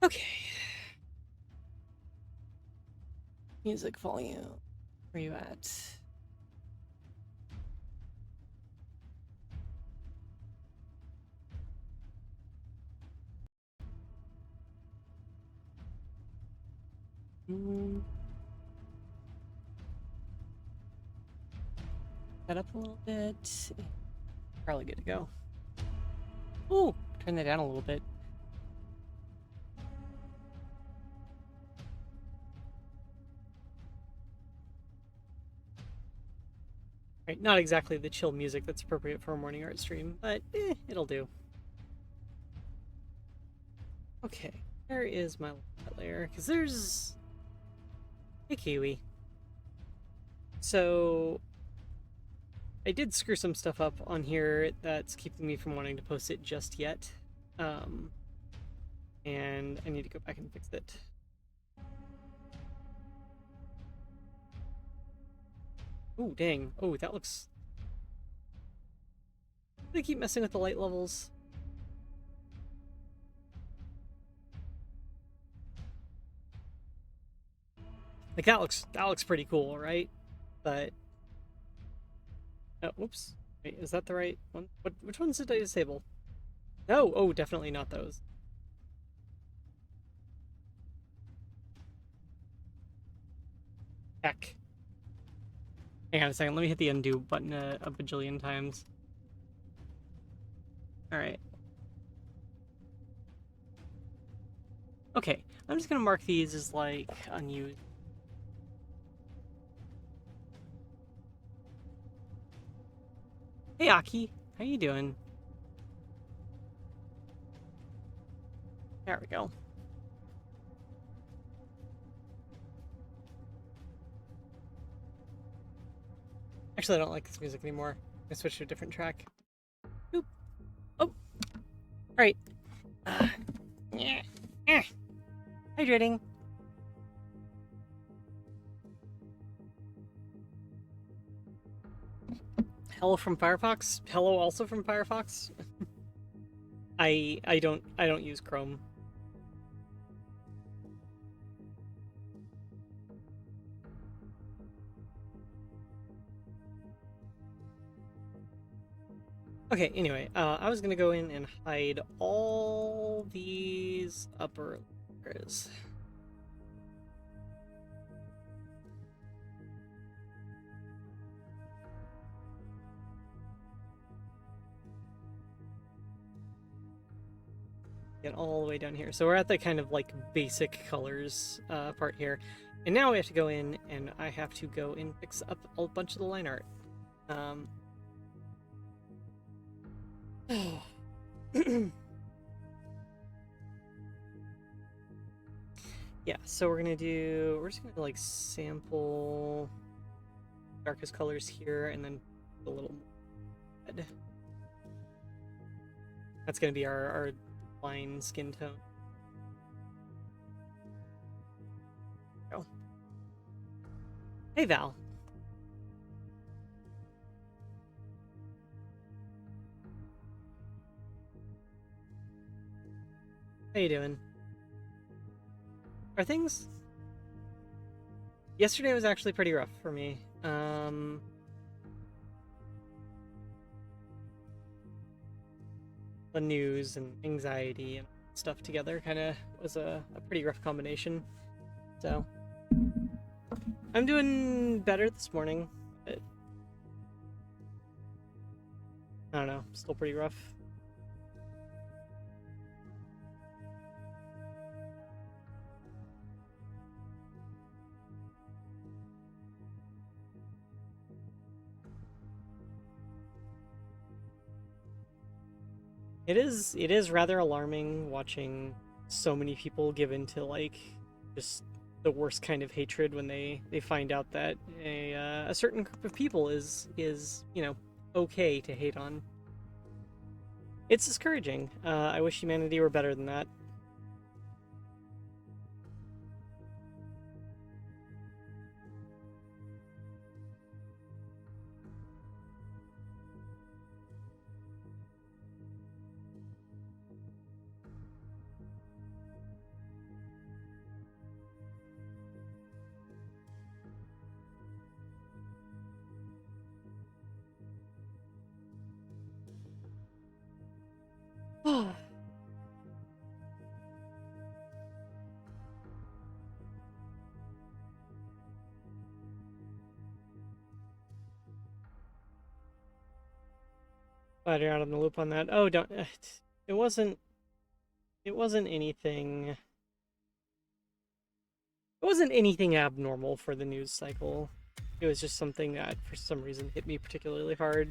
Okay. Music volume. Where are you at? That up a little bit. Probably good to go. Ooh, turn that down a little bit. Right, not exactly the chill music that's appropriate for a morning art stream, but it'll do. Okay, where is my layer? Because there's... Hey, Kiwi. So, I did screw some stuff up on here that's keeping me from wanting to post it just yet. And I need to go back and fix it. Oh, dang. Oh, that looks... They keep messing with the light levels. Like, that looks pretty cool, right? But... Oh, whoops. Wait, is that the right one? Which ones did I disable? No! Oh, definitely not those. Heck. Hang on a second, let me hit the undo button a bajillion times. Alright. Okay, I'm just gonna mark these as, like, unused. Hey, Aki. How you doing? There we go. Actually, I don't like this music anymore. I switched to a different track. Oop. Oh. Alright. Hydrating. Hello from Firefox. Hello also from Firefox. I don't use Chrome. Okay, anyway, I was gonna go in and hide all these upper layers. Get all the way down here. So we're at the kind of like basic colors part here. And now we have to go in and I have to go and fix up a bunch of the line art. Yeah, so we're just gonna like sample darkest colors here and then a little red. That's gonna be our line skin tone. Oh. Hey, Val. How you doing? Are things... Yesterday was actually pretty rough for me. The news and anxiety and stuff together kind of was a pretty rough combination. So, I'm doing better this morning, but I don't know, still pretty rough. It is rather alarming watching so many people give into like just the worst kind of hatred when they find out that a certain group of people is okay to hate on. It's discouraging. I wish humanity were better than that. Glad you're out on the loop on that. Oh, don't. It wasn't. It wasn't anything. It wasn't anything abnormal for the news cycle. It was just something that, for some reason, hit me particularly hard.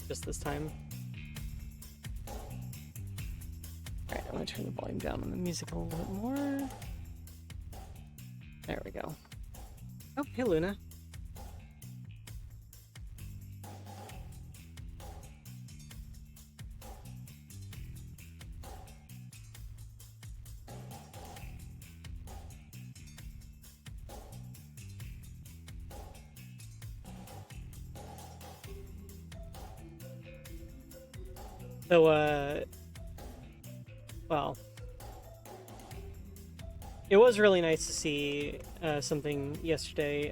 Just this time. Alright, I'm gonna turn the volume down on the music a little bit more. There we go. Oh, hey Luna. So, well, it was really nice to see something yesterday.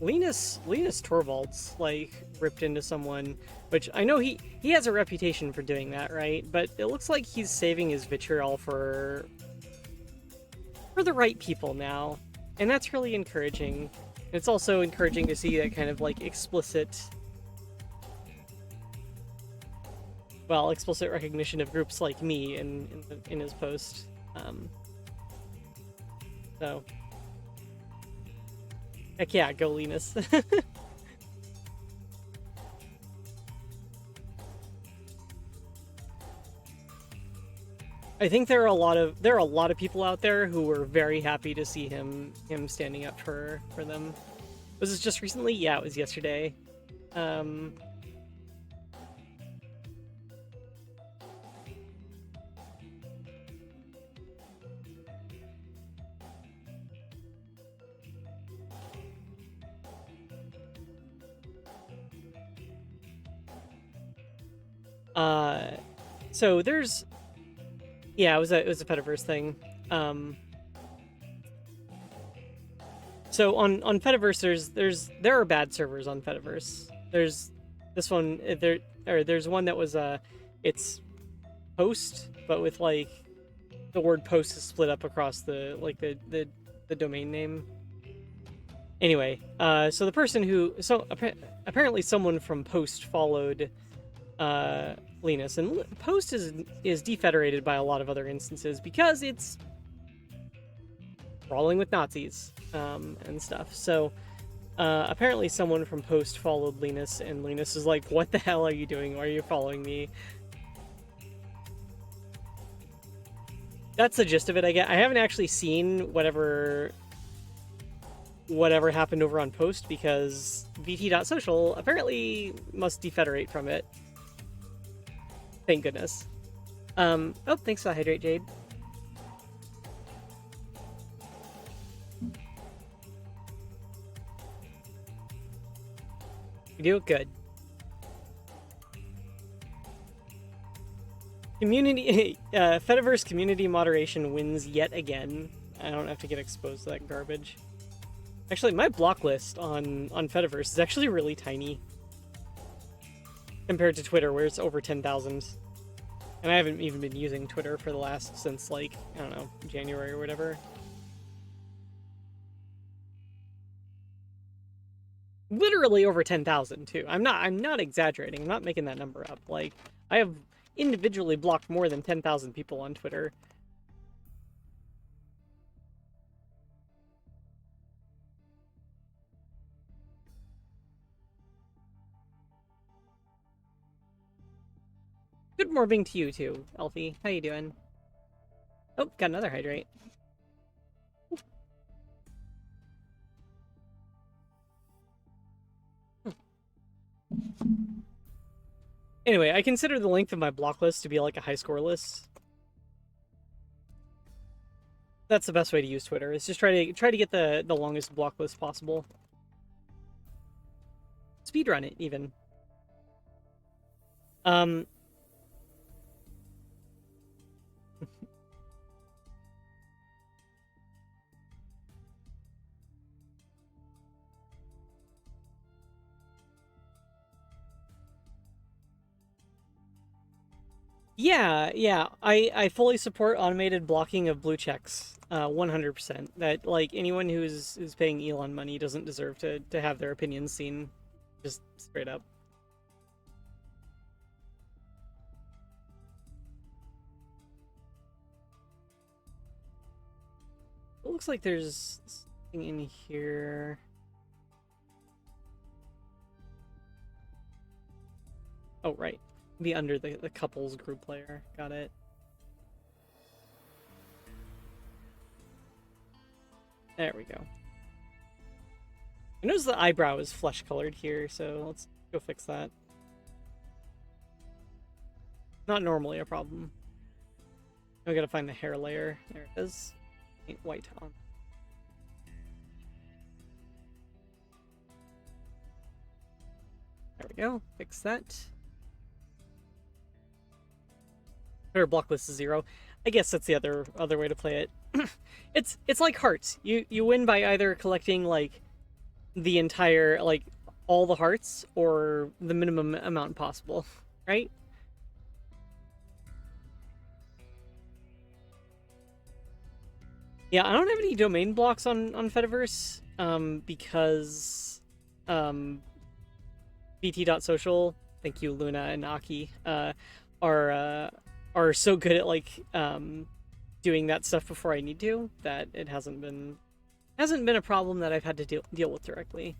Linus Torvalds, like, ripped into someone, which I know he has a reputation for doing that, right? But it looks like he's saving his vitriol for the right people now, and that's really encouraging. It's also encouraging to see that kind of, like, explicit recognition of groups like me in his post. So, heck yeah, go Linus. I think there are a lot of people out there who were very happy to see him standing up for them. Was this just recently? Yeah, it was yesterday. So there's, yeah, it was a Fediverse thing. So on Fediverse, there are bad servers on Fediverse. There's this one there's one that was it's post, but with like the word post is split up across the the domain name. Anyway, so the person who apparently someone from Post followed Linus, and Post is defederated by a lot of other instances because it's brawling with Nazis and stuff. So apparently someone from Post followed Linus, and Linus is like, "What the hell are you doing? Why are you following me?" That's the gist of it. I haven't actually seen whatever happened over on Post because VT.social apparently must defederate from it. Thank goodness. Oh, thanks for the hydrate, Jade. You do it good. Fediverse community moderation wins yet again. I don't have to get exposed to that garbage. Actually, my block list on Fediverse is actually really tiny compared to Twitter, where it's over 10,000. And I haven't even been using Twitter for the last since, like, I don't know, January or whatever. Literally over 10,000 too. I'm not exaggerating. I'm not making that number up. Like, I have individually blocked more than 10,000 people on Twitter. Good morning to you too, Elfie. How you doing? Oh, got another hydrate. Anyway, I consider the length of my block list to be like a high score list. That's the best way to use Twitter. Is just try to get the longest block list possible. Speedrun it even. Yeah, yeah. I fully support automated blocking of blue checks. 100%. That like anyone who's paying Elon money doesn't deserve to have their opinions seen. Just straight up. It looks like there's something in here. Oh, right. Be under the couples group layer. Got it. There we go. I notice the eyebrow is flesh colored here, so let's go fix that. Not normally a problem. We gotta find the hair layer. There it is. Paint white on. There we go. Fix that. Or block list is 0. I guess that's the other way to play it. It's like hearts. You win by either collecting like the entire like all the hearts or the minimum amount possible, right? Yeah, I don't have any domain blocks on Fediverse because VT.social, thank you Luna and Aki, are are so good at like doing that stuff before I need to that it hasn't been a problem that I've had to deal with directly.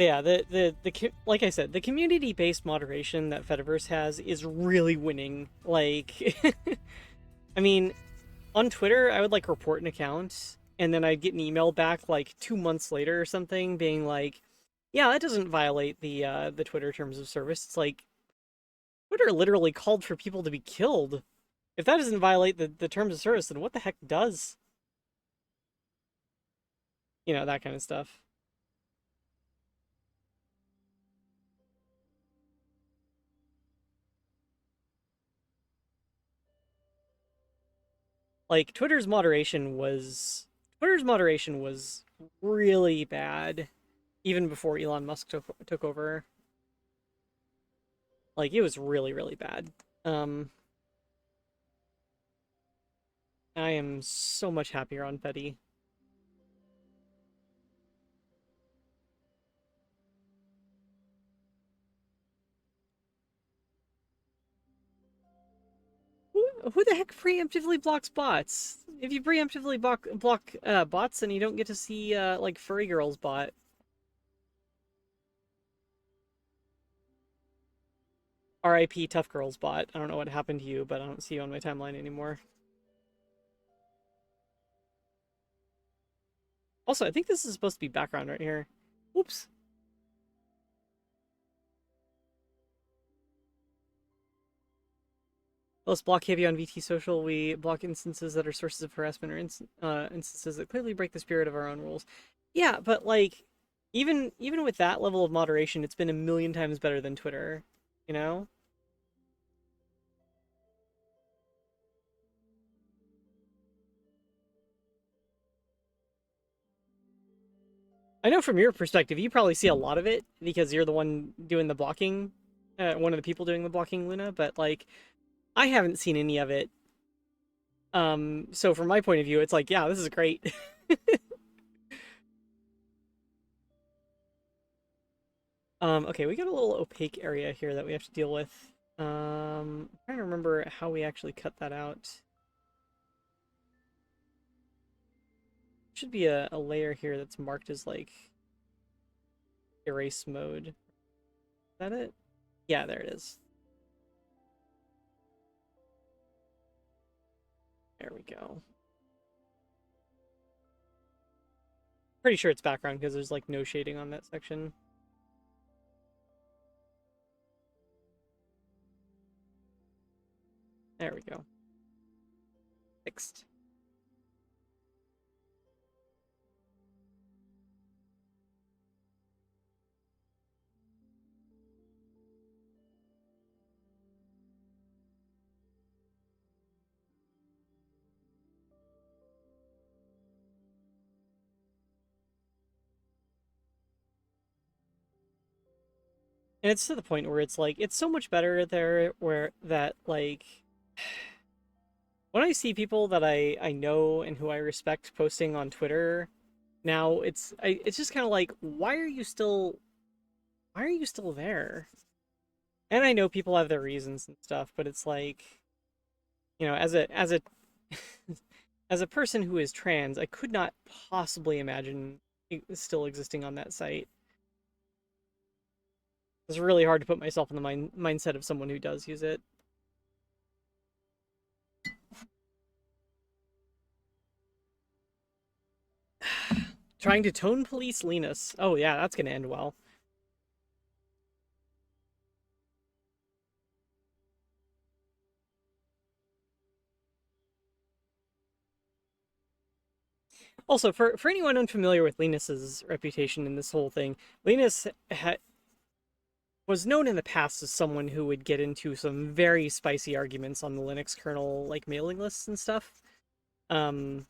Yeah, the like I said, the community based moderation that Fediverse has is really winning. Like, I mean, on Twitter, I would like report an account, and then I'd get an email back like 2 months later or something, being like, "Yeah, that doesn't violate the Twitter terms of service." It's like Twitter literally called for people to be killed. If that doesn't violate the terms of service, then what the heck does? You know, that kind of stuff. Like Twitter's moderation was really bad even before Elon Musk took over. Like it was really bad. Um I am so much happier on Fetty. Who the heck preemptively blocks bots? If you preemptively block bots, then you don't get to see like Furry Girl's bot. RIP Tough Girl's bot. I don't know what happened to you, but I don't see you on my timeline anymore. Also, I think this is supposed to be background right here. Whoops. Let's block heavy on VT Social. We block instances that are sources of harassment or instances that clearly break the spirit of our own rules. Yeah, but like, even with that level of moderation, it's been a million times better than Twitter. You know? I know from your perspective, you probably see a lot of it because you're the one doing the blocking, one of the people doing the blocking, Luna. But like, I haven't seen any of it. So from my point of view, it's like, yeah, this is great. Okay, we got a little opaque area here that we have to deal with. I'm trying to remember how we actually cut that out. Should be a layer here that's marked as like erase mode. Is that it? Yeah, there it is. There we go. Pretty sure it's background because there's like no shading on that section. There we go. Fixed. And it's to the point where it's like it's so much better there where that like when I see people that I know and who I respect posting on Twitter now, it's just kind of like why are you still there? And I know people have their reasons and stuff, but it's like, as a as a person who is trans, I could not possibly imagine still existing on that site. It's really hard to put myself in the mindset of someone who does use it. Trying to tone police Linus. Oh yeah, that's gonna end well. Also, for anyone unfamiliar with Linus's reputation in this whole thing, Linus was known in the past as someone who would get into some very spicy arguments on the Linux kernel, like mailing lists and stuff. Um,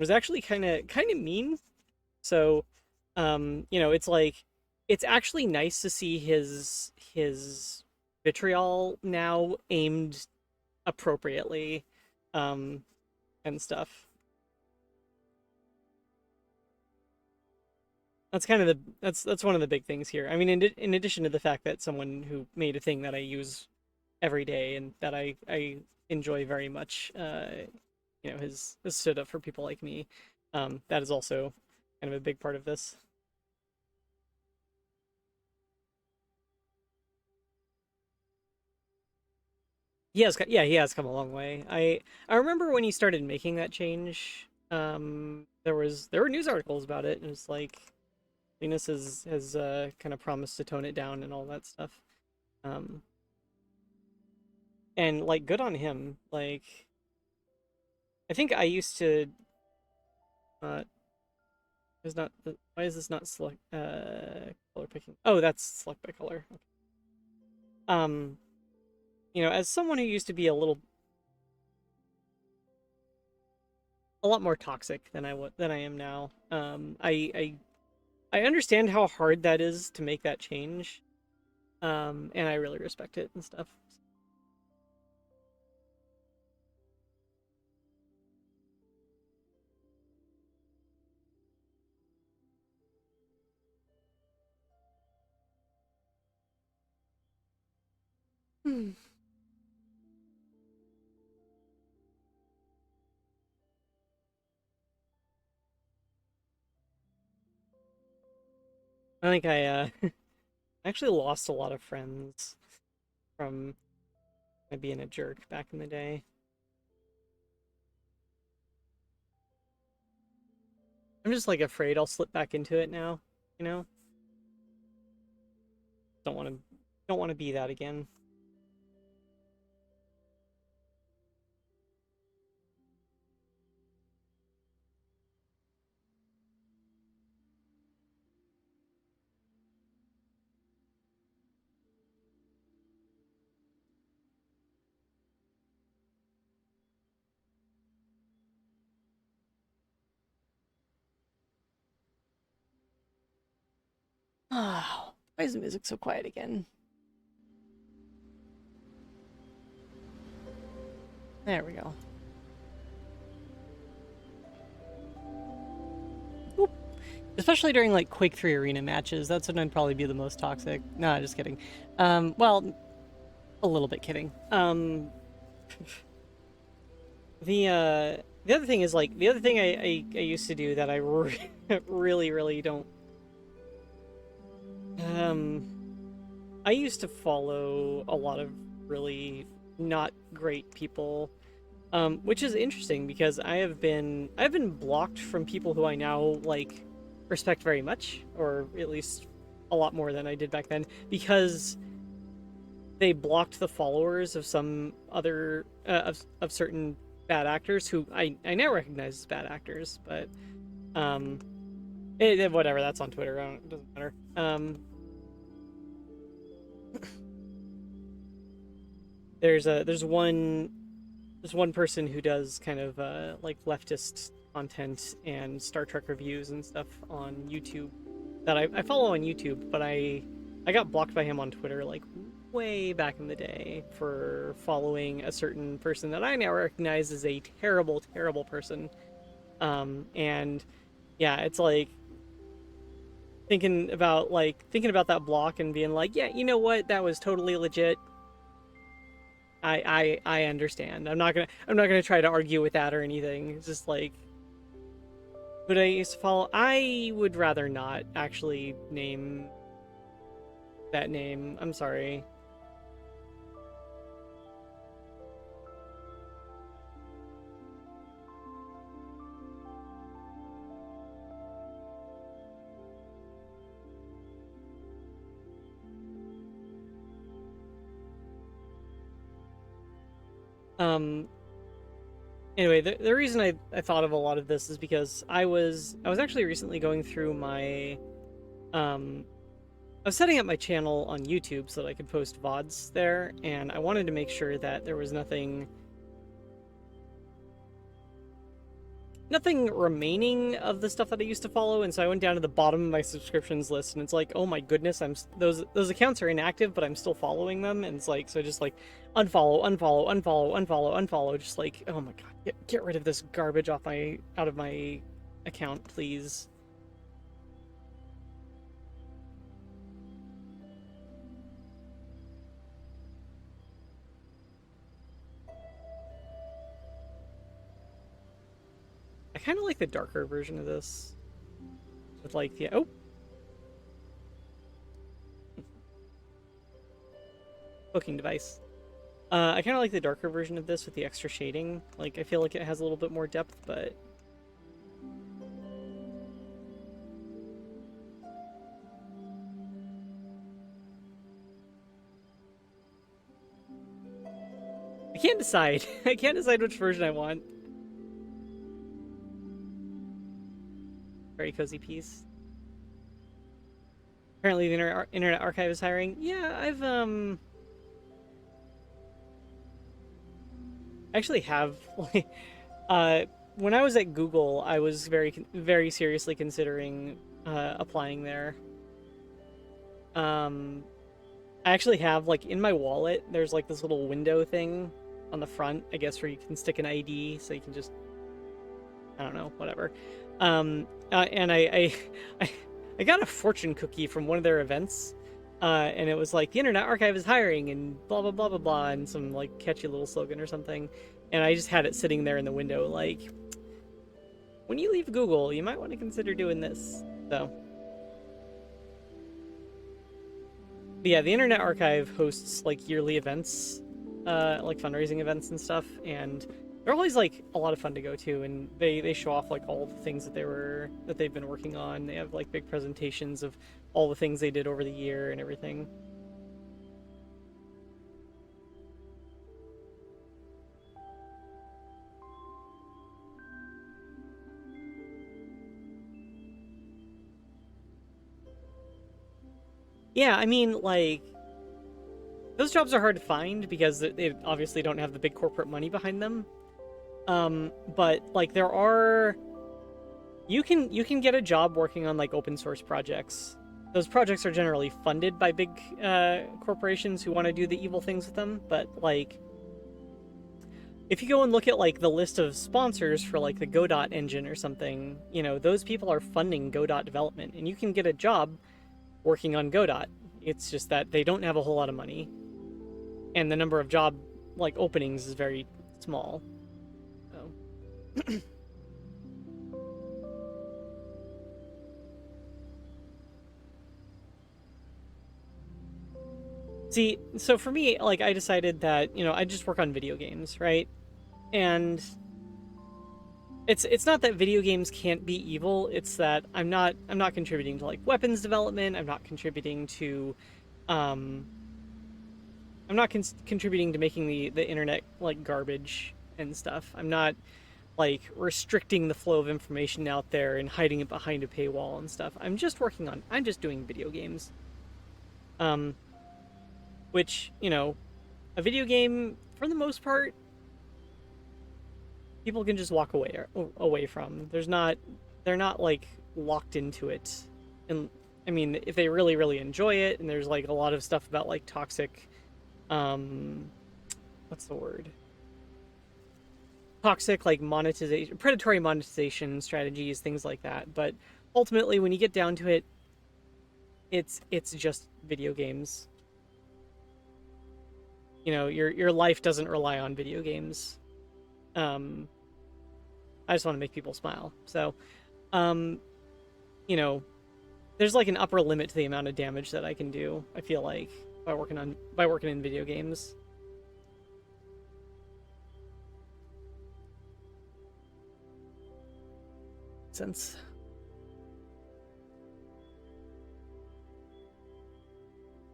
was actually kind of mean. So, it's like it's actually nice to see his vitriol now aimed appropriately, um, and stuff. That's kind of that's one of the big things here. I mean, in addition to the fact that someone who made a thing that I use every day and that I enjoy very much, has stood up for people like me. That is also kind of a big part of this. Yeah, he has come a long way. I remember when he started making that change. There were news articles about it, and it was like Linus has kind of promised to tone it down and all that stuff. Um, and like good on him. Like I think I used to uh is not why is this not select color picking? Oh, that's select by color. Okay. Um, as someone who used to be a lot more toxic than I am now. I understand how hard that is to make that change. And I really respect it and stuff. Hmm. I think I actually lost a lot of friends from being a jerk back in the day. I'm just like afraid I'll slip back into it now. You know, don't want to don't want to be that again. Oh, why is the music so quiet again? There we go. Oop. Especially during like Quake 3 arena matches, that's when I'd probably be the most toxic. No, just kidding. Well, a little bit kidding. The other thing is like the other thing I used to do that I really don't. Um, I used to follow a lot of really not great people, which is interesting because I've been blocked from people who I now like respect very much, or at least a lot more than I did back then, because they blocked the followers of some other of certain bad actors who I now recognize as bad actors, but um, whatever. That's on Twitter. It doesn't matter. There's one person who does kind of like leftist content and Star Trek reviews and stuff on YouTube. that I follow on YouTube, but I got blocked by him on Twitter like way back in the day for following a certain person that I now recognize as a terrible, terrible person. And yeah, it's like thinking about that block and being like, yeah, you know what, that was totally legit. I understand. I'm not gonna try to argue with that or anything. It's just like, but I used to follow. I would rather not actually name that name. I'm sorry. Um. Anyway, the reason I thought of a lot of this is because I was actually recently going through my um I was setting up my channel on YouTube so that I could post VODs there, and I wanted to make sure that there was nothing remaining of the stuff that I used to follow, and so I went down to the bottom of my subscriptions list, and it's like, oh my goodness, those accounts are inactive, but I'm still following them, and it's like, so just like unfollow, unfollow, unfollow, unfollow, unfollow, just like, oh my god, get rid of this garbage out of my account, please. I kind of like the darker version of this with like the booking device. I kind of like the darker version of this with the extra shading. Like, I feel like it has a little bit more depth, but I can't decide. I can't decide which version I want. Very cozy piece. Apparently, the Internet Archive is hiring. Yeah, I actually have like, when I was at Google, I was very seriously considering applying there. Um, I actually have like in my wallet, there's like this little window thing on the front, I guess, where you can stick an ID, so you can just, I don't know, whatever. And I, I got a fortune cookie from one of their events, and it was like the Internet Archive is hiring and blah blah blah blah blah, and some like catchy little slogan or something. And I just had it sitting there in the window, like, when you leave Google, you might want to consider doing this. So, but yeah, the Internet Archive hosts like yearly events, like fundraising events and stuff, and they're always like a lot of fun to go to, and they show off like all the things that they've been working on. They have like big presentations of all the things they did over the year and everything. Yeah, I mean, like, those jobs are hard to find because they obviously don't have the big corporate money behind them. But like there are, you can get a job working on like open source projects. Those projects are generally funded by big corporations who want to do the evil things with them. But like, if you go and look at like the list of sponsors for like the Godot engine or something, you know, those people are funding Godot development, and you can get a job working on Godot. It's just that they don't have a whole lot of money, and the number of job like openings is very small. So. See, so for me, like, I decided that, you know, I just work on video games, right? And it's not that video games can't be evil, it's that I'm not contributing to like weapons development, I'm not contributing to um I'm not contributing to making the internet like garbage and stuff. I'm not like restricting the flow of information out there and hiding it behind a paywall and stuff. I'm just doing video games. Um which, you know, a video game for the most part people can just walk away from. They're not like locked into it, and I mean, if they really, really enjoy it, and there's like a lot of stuff about like toxic, what's the word? Toxic like monetization, predatory monetization strategies, things like that. But ultimately, when you get down to it, it's just video games. You know, your life doesn't rely on video games. Um, I just want to make people smile. So, um, you know, there's like an upper limit to the amount of damage that I can do. I feel like by working in video games. Since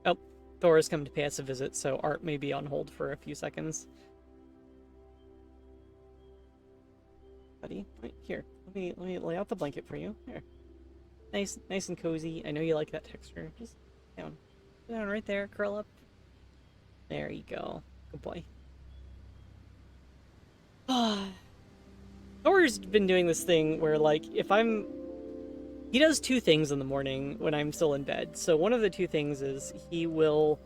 oh, Thor has come to pay us a visit, so Art may be on hold for a few seconds. Buddy, right here. Let me lay out the blanket for you. Here, nice and cozy. I know you like that texture. Just down right there. Curl up. There you go. Good boy. Thor's been doing this thing where, like, he does two things in the morning when I'm still in bed. So one of the two things is he will,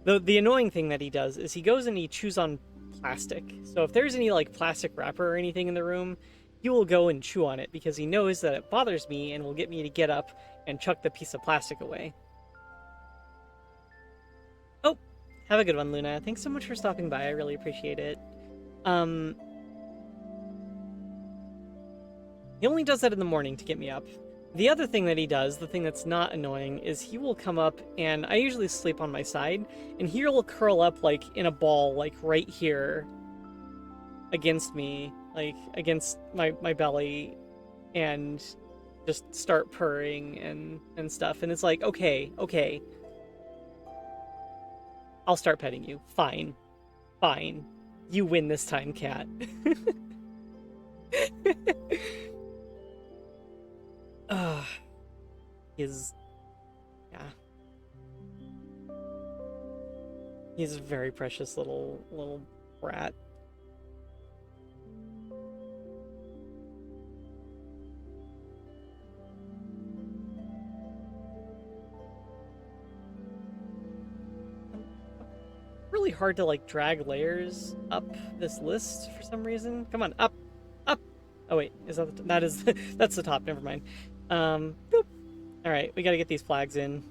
the annoying thing that he does is he goes and he chews on plastic. So if there's any like plastic wrapper or anything in the room, he will go and chew on it because he knows that it bothers me and will get me to get up and chuck the piece of plastic away. Oh, have a good one, Luna. Thanks so much for stopping by. I really appreciate it. He only does that in the morning to get me up. The other thing that he does, the thing that's not annoying, is he will come up, and I usually sleep on my side, and he will curl up like in a ball, like right here against me, like against my belly, and just start purring and stuff. And it's like, okay, I'll start petting you. Fine. You win this time, cat. He's a very precious little brat. Really hard to like drag layers up this list for some reason. Come on, up. Oh wait, is that is that's the top? Never mind. Boop. All right, we gotta get these flags in.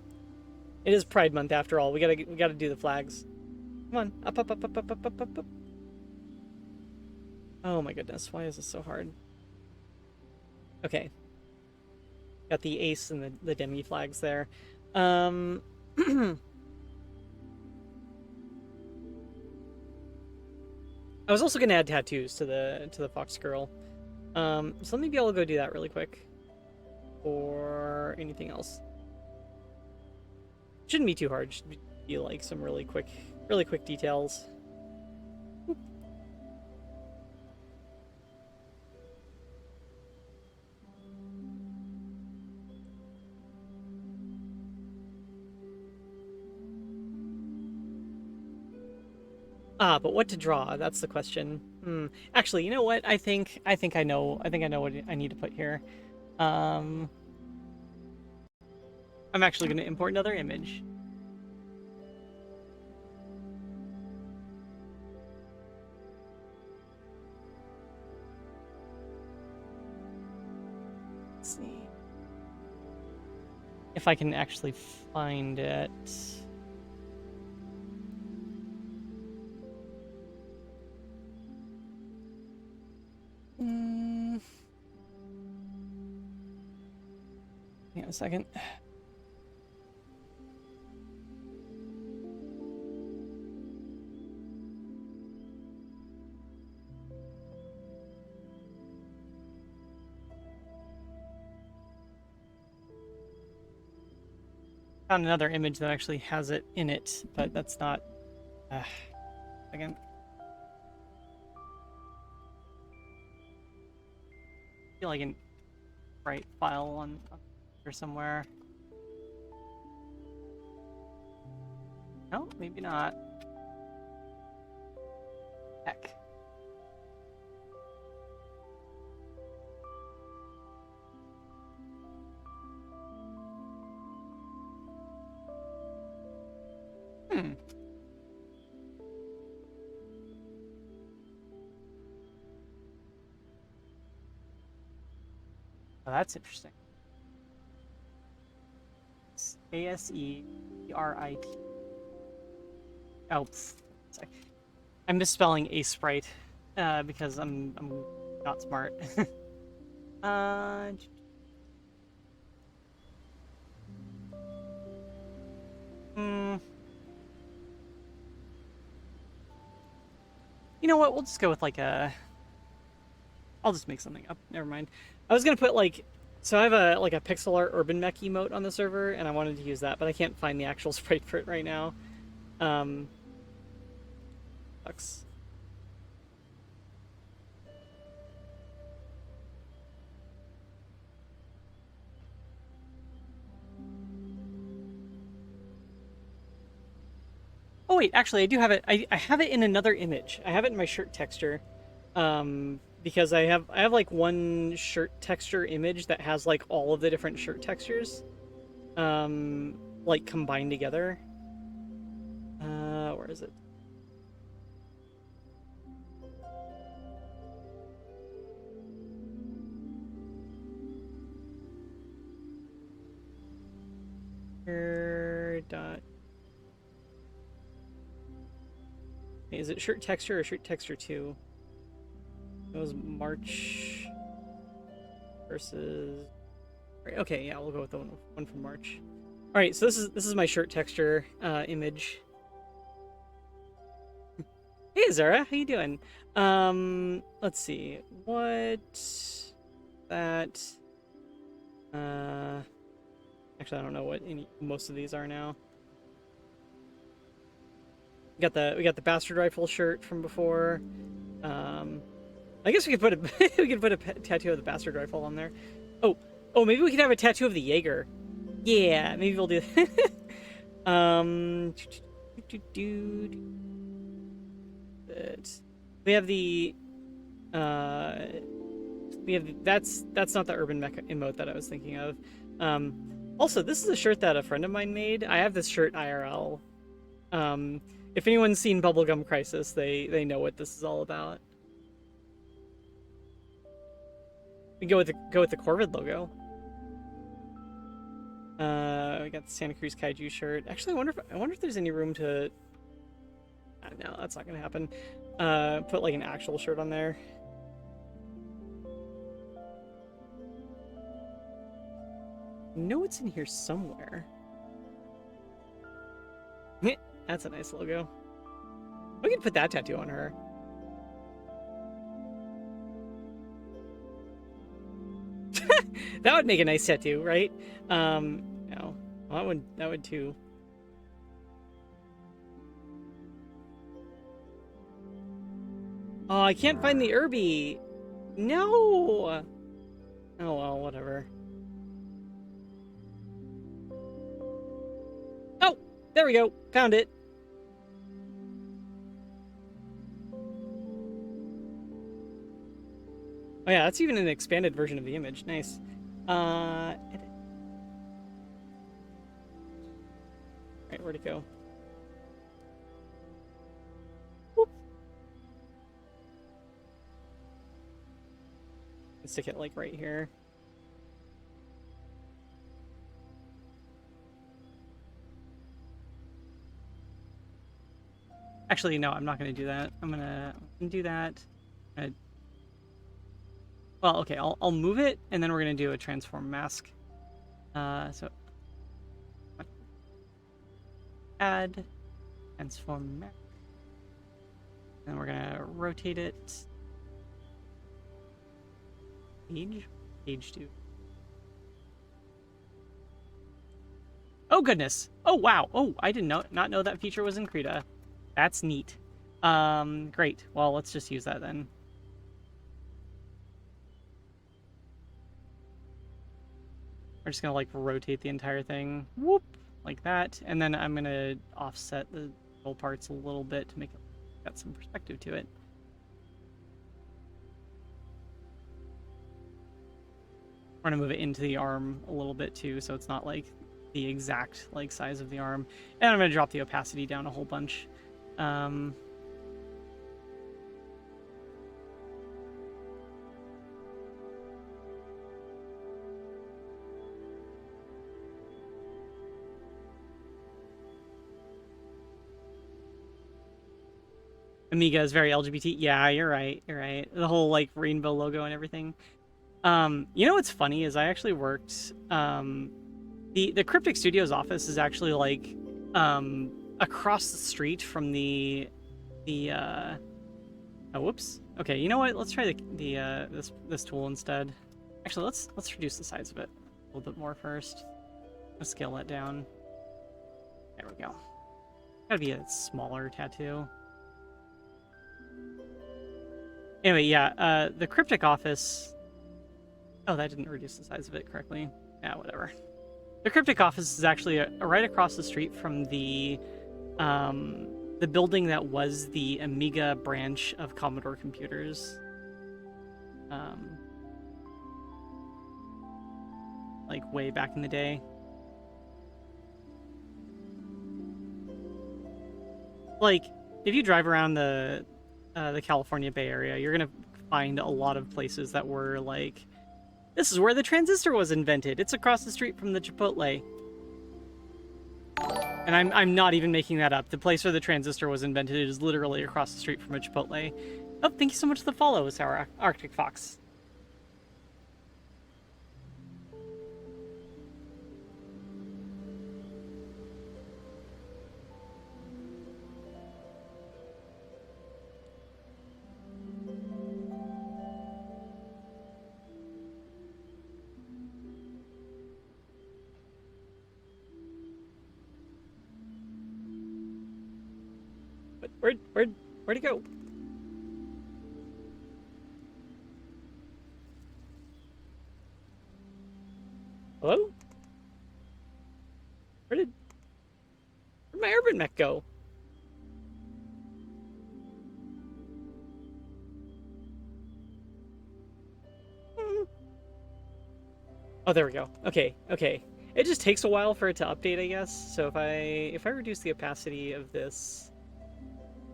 It is Pride Month after all. We gotta do the flags. Come on, up. Oh my goodness, why is this so hard? Okay, got the ace and the demi flags there. I was also gonna add tattoos to the fox girl. So maybe I'll go do that really quick. Or anything else. Shouldn't be too hard. Should be like some really quick details. But what to draw? That's the question. Actually, you know what? I think I know what I need to put here. I'm actually going to import another image. Let's see if I can actually find it. Hang on a second. Found another image that actually has it in it, but that's not. Again. I feel like an right file on here somewhere. No, maybe not. Heck. Hmm. Oh, that's interesting. It's ASERIT. Oh, sorry. I'm misspelling a sprite because I'm not smart. uh, hmm. You know what? We'll just go with like a. I'll just make something up. Never mind. I was gonna put like. So I have a like a pixel art urban mech emote on the server, and I wanted to use that, but I can't find the actual sprite for it right now. Um, sucks. Oh wait, actually, I do have it. I have it in another image. I have it in my shirt texture, because I have like one shirt texture image that has like all of the different shirt textures, like combined together. Where is it? Here, dot. Is it shirt texture or shirt texture 2? It was March versus. Okay, yeah, we'll go with the one from March. All right, so this is my shirt texture image. Hey Zara, how you doing? Let's see. What that uh actually I don't know what most of these are now. We got the bastard rifle shirt from before. Um I guess we could put a we could put a tattoo of the bastard rifle on there. Oh, maybe we could have a tattoo of the Jaeger. Yeah, maybe we'll do that. We have the uh that's not the urban mech emote that I was thinking of. Also, this is a shirt that a friend of mine made. I have this shirt IRL. If anyone's seen Bubblegum Crisis, they know what this is all about. We go with the Corvid logo. We got the Santa Cruz Kaiju shirt. Actually, I wonder if there's any room to. No, that's not gonna happen. Put like an actual shirt on there. I know it's in here somewhere. That's a nice logo. We can put that tattoo on her. That would make a nice tattoo, right? No. Well, that would too. Oh, I can't find the Irby. No. Oh well, whatever. Oh, there we go. Found it. Oh yeah, that's even an expanded version of the image. Nice. Edit. Right, where'd it go? Whoop. Stick it like right here. Actually, no, I'm not gonna do that. I'm gonna do that. Well, okay, I'll move it, and then we're gonna do a transform mask. So add transform mask, and we're gonna rotate it. Page 2. Oh goodness! Oh wow! Oh, I did not know that feature was in Krita. That's neat. Great. Well, let's just use that then. We're just gonna like rotate the entire thing, whoop, like that, and then I'm gonna offset the little parts a little bit to make it got some perspective to it. We're gonna move it into the arm a little bit too, so it's not like the exact like size of the arm. And I'm gonna drop the opacity down a whole bunch. Amiga is very LGBT. Yeah, you're right. You're right. The whole like rainbow logo and everything. You know what's funny is I actually worked. The Cryptic Studios office is actually like across the street from the oh, whoops. Okay, you know what? Let's try the this tool instead. Actually, let's reduce the size of it a little bit more first. Let's scale that down. There we go. Gotta be a smaller tattoo. Anyway, yeah, the Cryptic office... Oh, that didn't reduce the size of it correctly. Yeah, whatever. The Cryptic office is actually right across the street from the building that was the Amiga branch of Commodore Computers. Like, way back in the day. Like, if you drive around the California Bay Area, you're gonna find a lot of places that were like, this is where the transistor was invented. It's across the street from the Chipotle. And I'm not even making that up. The place where the transistor was invented is literally across the street from a Chipotle. Oh, thank you so much for the follow, Sour Arctic Fox. Where'd it go? Hello? Where'd my urban mech go? Oh, there we go. Okay, okay. It just takes a while for it to update, I guess. So if I reduce the opacity of this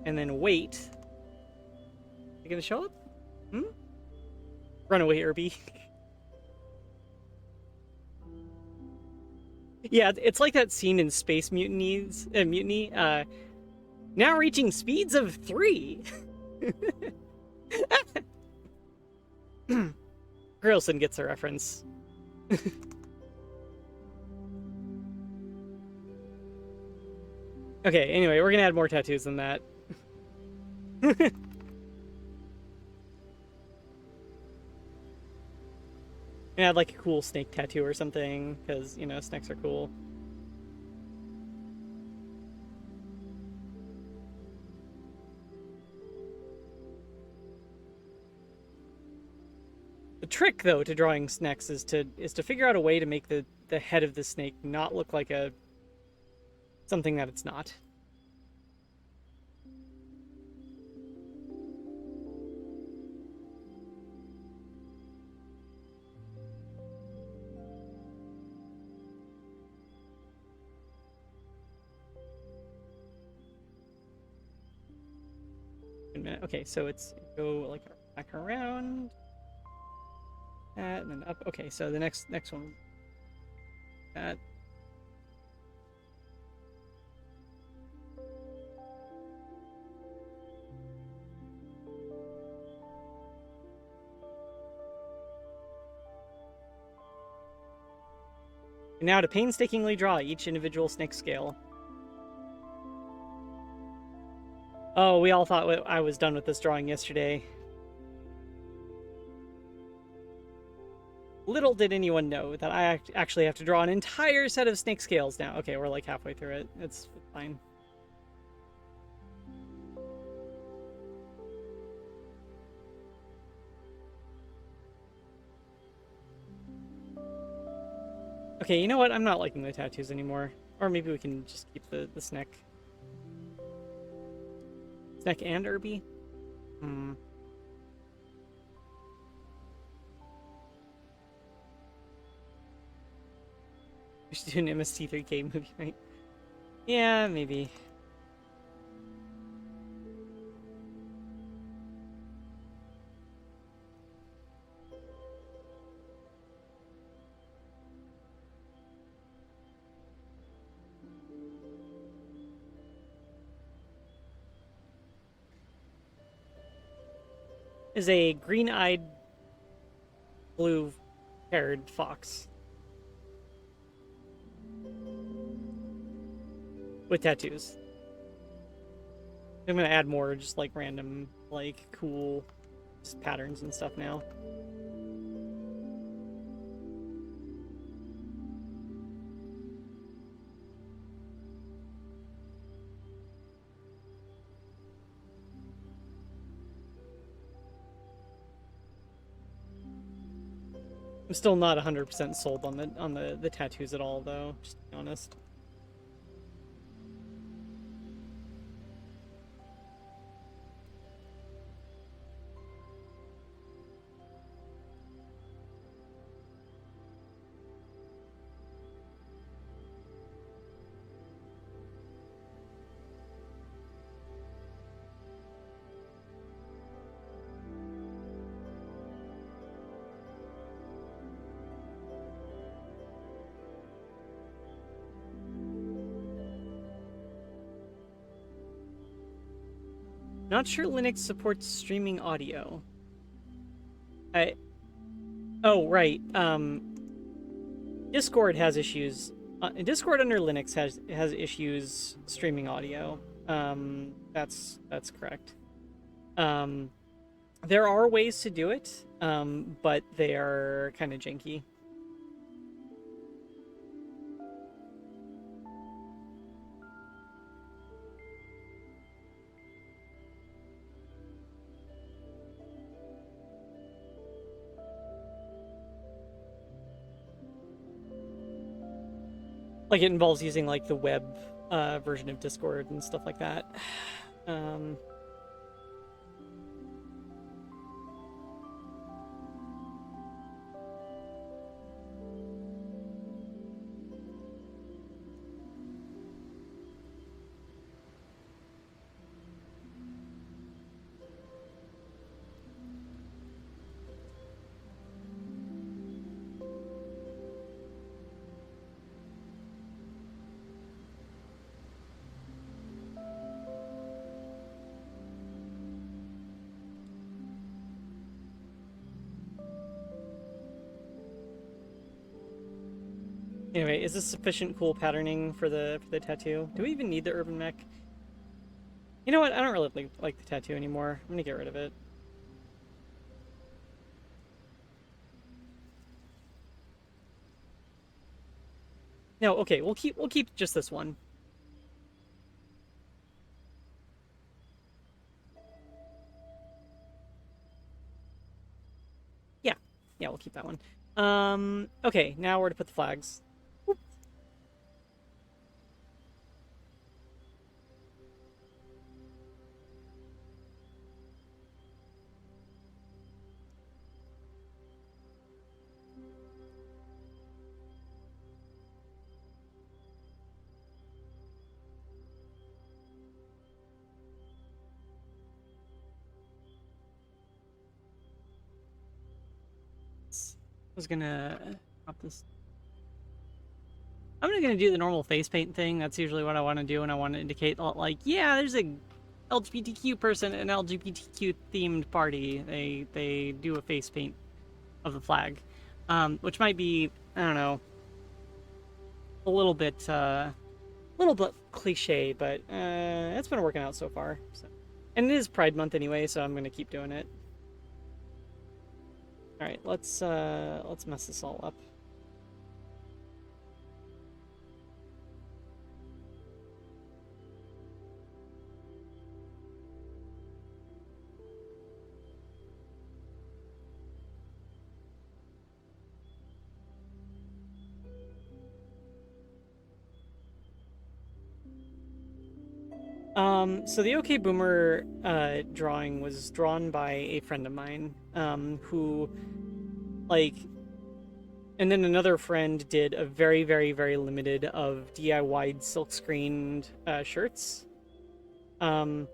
and then wait, is it gonna show up? Run away, Irby. Yeah, it's like that scene in Space Mutiny. Now reaching speeds of 3. Grillson gets a reference. Okay, anyway, we're gonna add more tattoos than that. And add like a cool snake tattoo or something, because, you know, snakes are cool. The trick, though, to drawing snakes is to figure out a way to make the head of the snake not look like something that it's not. Okay, so it's go like back around that and then up. Okay, so the next one, that. And now to painstakingly draw each individual snake scale. Oh, we all thought I was done with this drawing yesterday. Little did anyone know that I actually have to draw an entire set of snake scales now. Okay, we're like halfway through it. It's fine. Okay, you know what? I'm not liking the tattoos anymore. Or maybe we can just keep the snake. Snake and Irby? We should do an MST3K movie, right? Yeah, maybe. Is a green-eyed, blue-haired fox with tattoos. I'm gonna add more just like random, like cool just patterns and stuff now. I'm still not 100% sold on the tattoos at all, though. Just to be honest. Not sure Linux supports streaming audio. I. Oh, right. Discord has issues. Discord under Linux has issues streaming audio. That's correct. There are ways to do it, but they are kind of janky. Like it involves using like the web version of Discord and stuff like that. Um, Anyway, is this sufficient cool patterning for the tattoo? Do we even need the urban mech? You know what? I don't really like the tattoo anymore. I'm gonna get rid of it. No, okay, we'll keep just this one. Yeah, yeah, we'll keep that one. Okay, now where to put the flags? I was gonna drop this. I'm gonna do the normal face paint thing. That's usually what I want to do, and I want to indicate like, yeah, there's a LGBTQ person, an LGBTQ themed party. They do a face paint of the flag, which might be, I don't know, a little bit cliche, but it's been working out so far. So. And it is Pride Month anyway, so I'm gonna keep doing it. All right, let's mess this all up. So the OK Boomer drawing was drawn by a friend of mine, who, like, And then another friend did a very, very, very limited of DIY'd silk screened shirts. Um,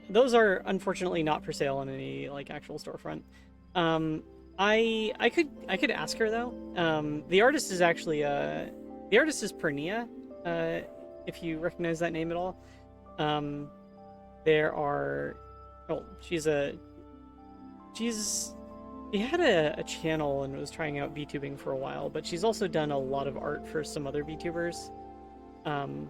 those are unfortunately not for sale in any like actual storefront. Um, I could ask her though. The artist is actually the artist is Pernia. Uh, if you recognize that name at all. Um, there are, oh, she's she had a channel and was trying out VTubing for a while, but she's also done a lot of art for some other VTubers. Um,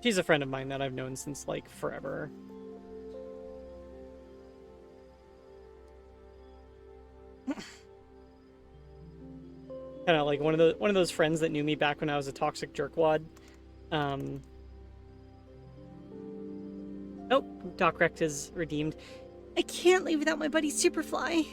she's a friend of mine that I've known since like forever. Kind of like one of those friends that knew me back when I was a toxic jerkwad. Um, oh, Doc Rect is redeemed. I can't leave without my buddy Superfly.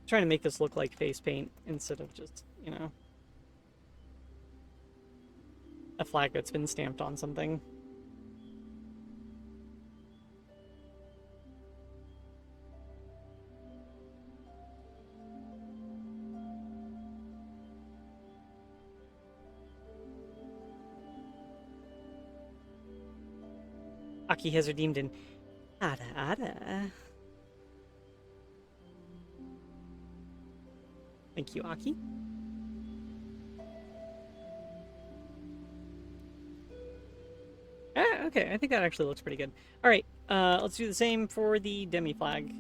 Trying to make this look like face paint instead of just, you know, a flag that's been stamped on something. Aki has redeemed an Ada Ada. Thank you, Aki. Okay, I think that actually looks pretty good. All right, let's do the same for the demi flag.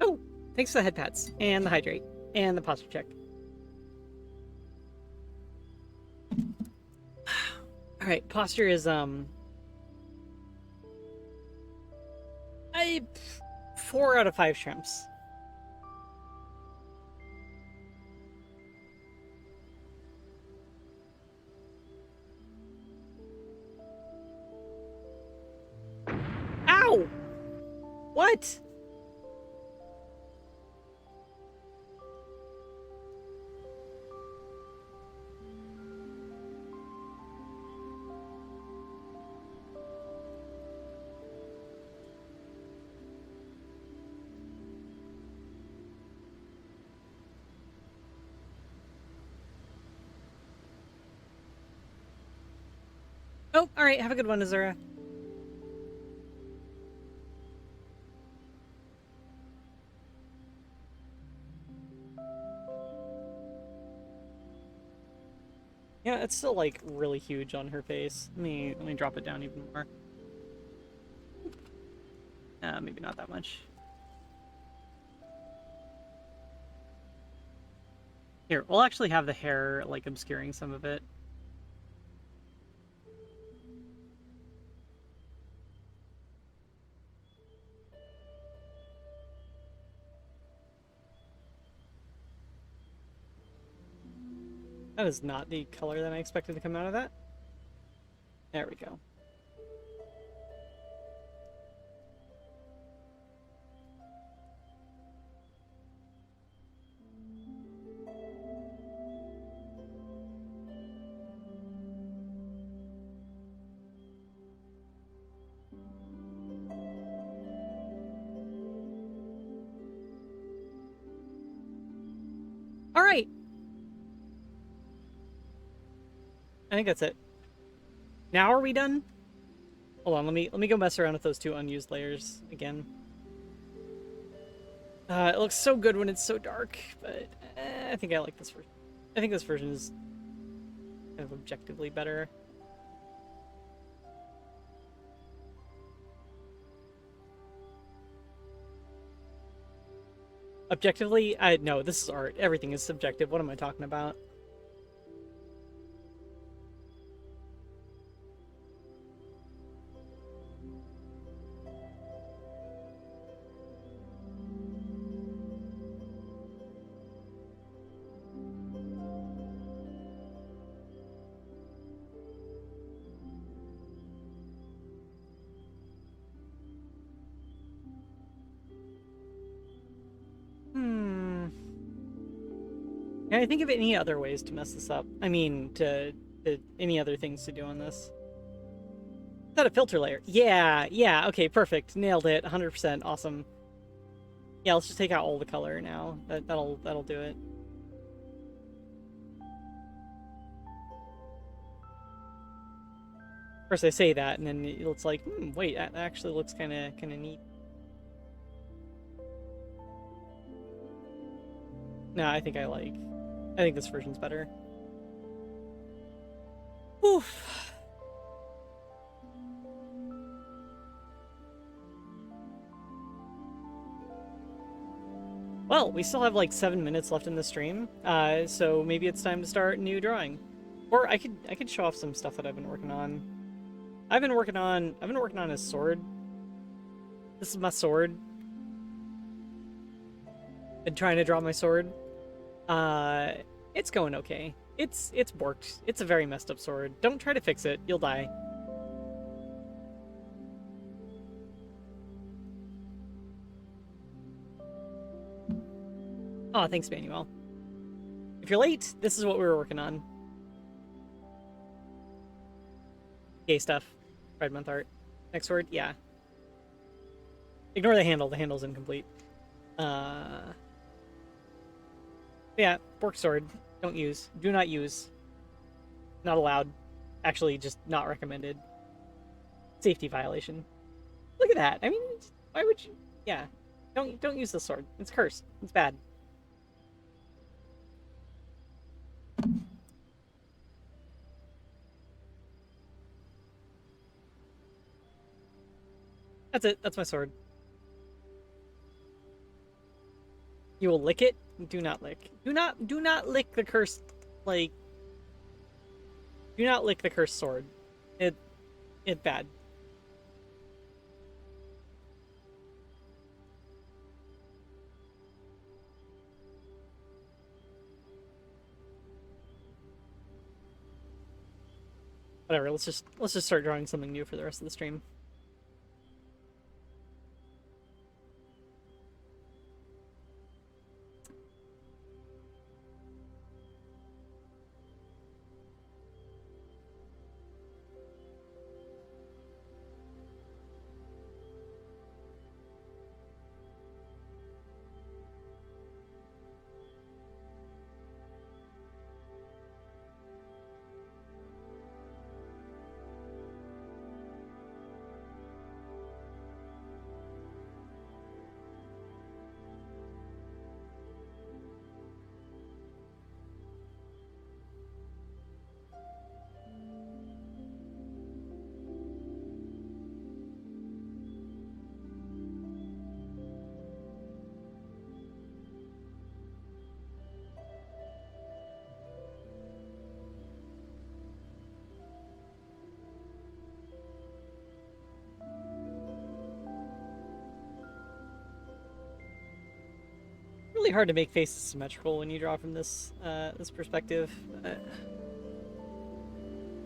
Oh, thanks for the head pats and the hydrate and the posture check. All right, posture is I 4 out of 5 shrimps. Ow! What? Oh, all right. Have a good one, Azura. Yeah, it's still like really huge on her face. Let me drop it down even more. Maybe not that much. Here, we'll actually have the hair like obscuring some of it. That is not the color that I expected to come out of that. There we go. right. I think that's it. Now are we done? Hold on, let me go mess around with those two unused layers again. It looks so good when it's so dark, but I think I like this version. I think this version is kind of objectively better. Objectively, no, this is art. Everything is subjective. What am I talking about? Can I think of any other ways to mess this up? I mean, to any other things to do on this? Is that a filter layer? Yeah, okay, perfect. Nailed it, 100%, awesome. Yeah, let's just take out all the color now. That'll do it. First I say that, and then it's like, wait, that actually looks kind of neat. No, I think this version's better. Oof. Well, we still have like 7 minutes left in the stream, so maybe it's time to start a new drawing. Or I could show off some stuff that I've been working on. I've been working on a sword. This is my sword. Been trying to draw my sword. It's going okay. It's borked. It's a very messed up sword. Don't try to fix it. You'll die. Oh, thanks, Manuel. If you're late, this is what we were working on. Gay stuff. Pride Month art. Next word? Yeah. Ignore the handle. The handle's incomplete. Yeah, borked sword. Don't use. Do not use. Not allowed. Actually, just not recommended. Safety violation. Look at that. I mean, why would you? Yeah. Don't use the sword. It's cursed. It's bad. That's it. That's my sword. You will lick it? Do not lick. Do not lick the cursed, like... Do not lick the cursed sword. It's bad. Whatever, let's just start drawing something new for the rest of the stream. Really hard to make faces symmetrical when you draw from this this perspective.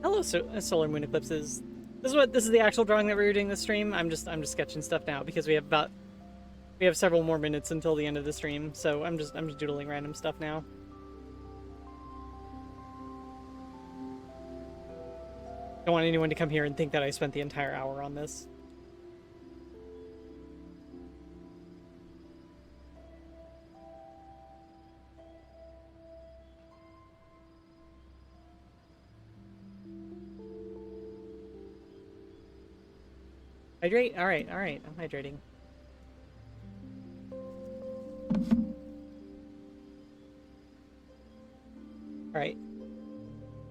Hello, solar moon eclipses. This is the actual drawing that we were doing this stream. I'm just sketching stuff now because we have several more minutes until the end of the stream, so I'm just doodling random stuff now. Don't want anyone to come here and think that I spent the entire hour on this. Hydrate? Alright, alright, I'm hydrating. Alright.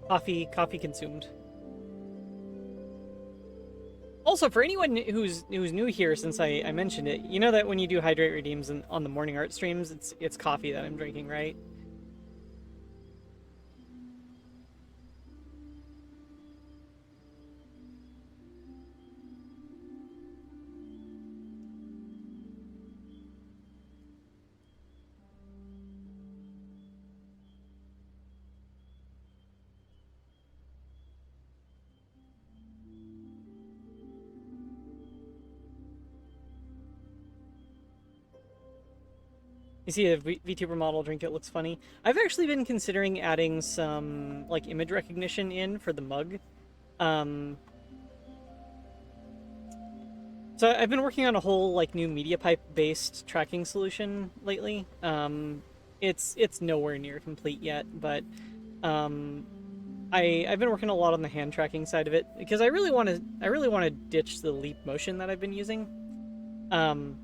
Coffee consumed. Also, for anyone who's new here, since I mentioned it, you know that when you do hydrate redeems on the morning art streams, it's coffee that I'm drinking, right? You see a VTuber model drink it, looks funny. I've actually been considering adding some like image recognition in for the mug. Um, so I've been working on a whole like new media pipe based tracking solution lately. It's nowhere near complete yet, but um, I've been working a lot on the hand tracking side of it because I really want to ditch the leap motion that I've been using. Um,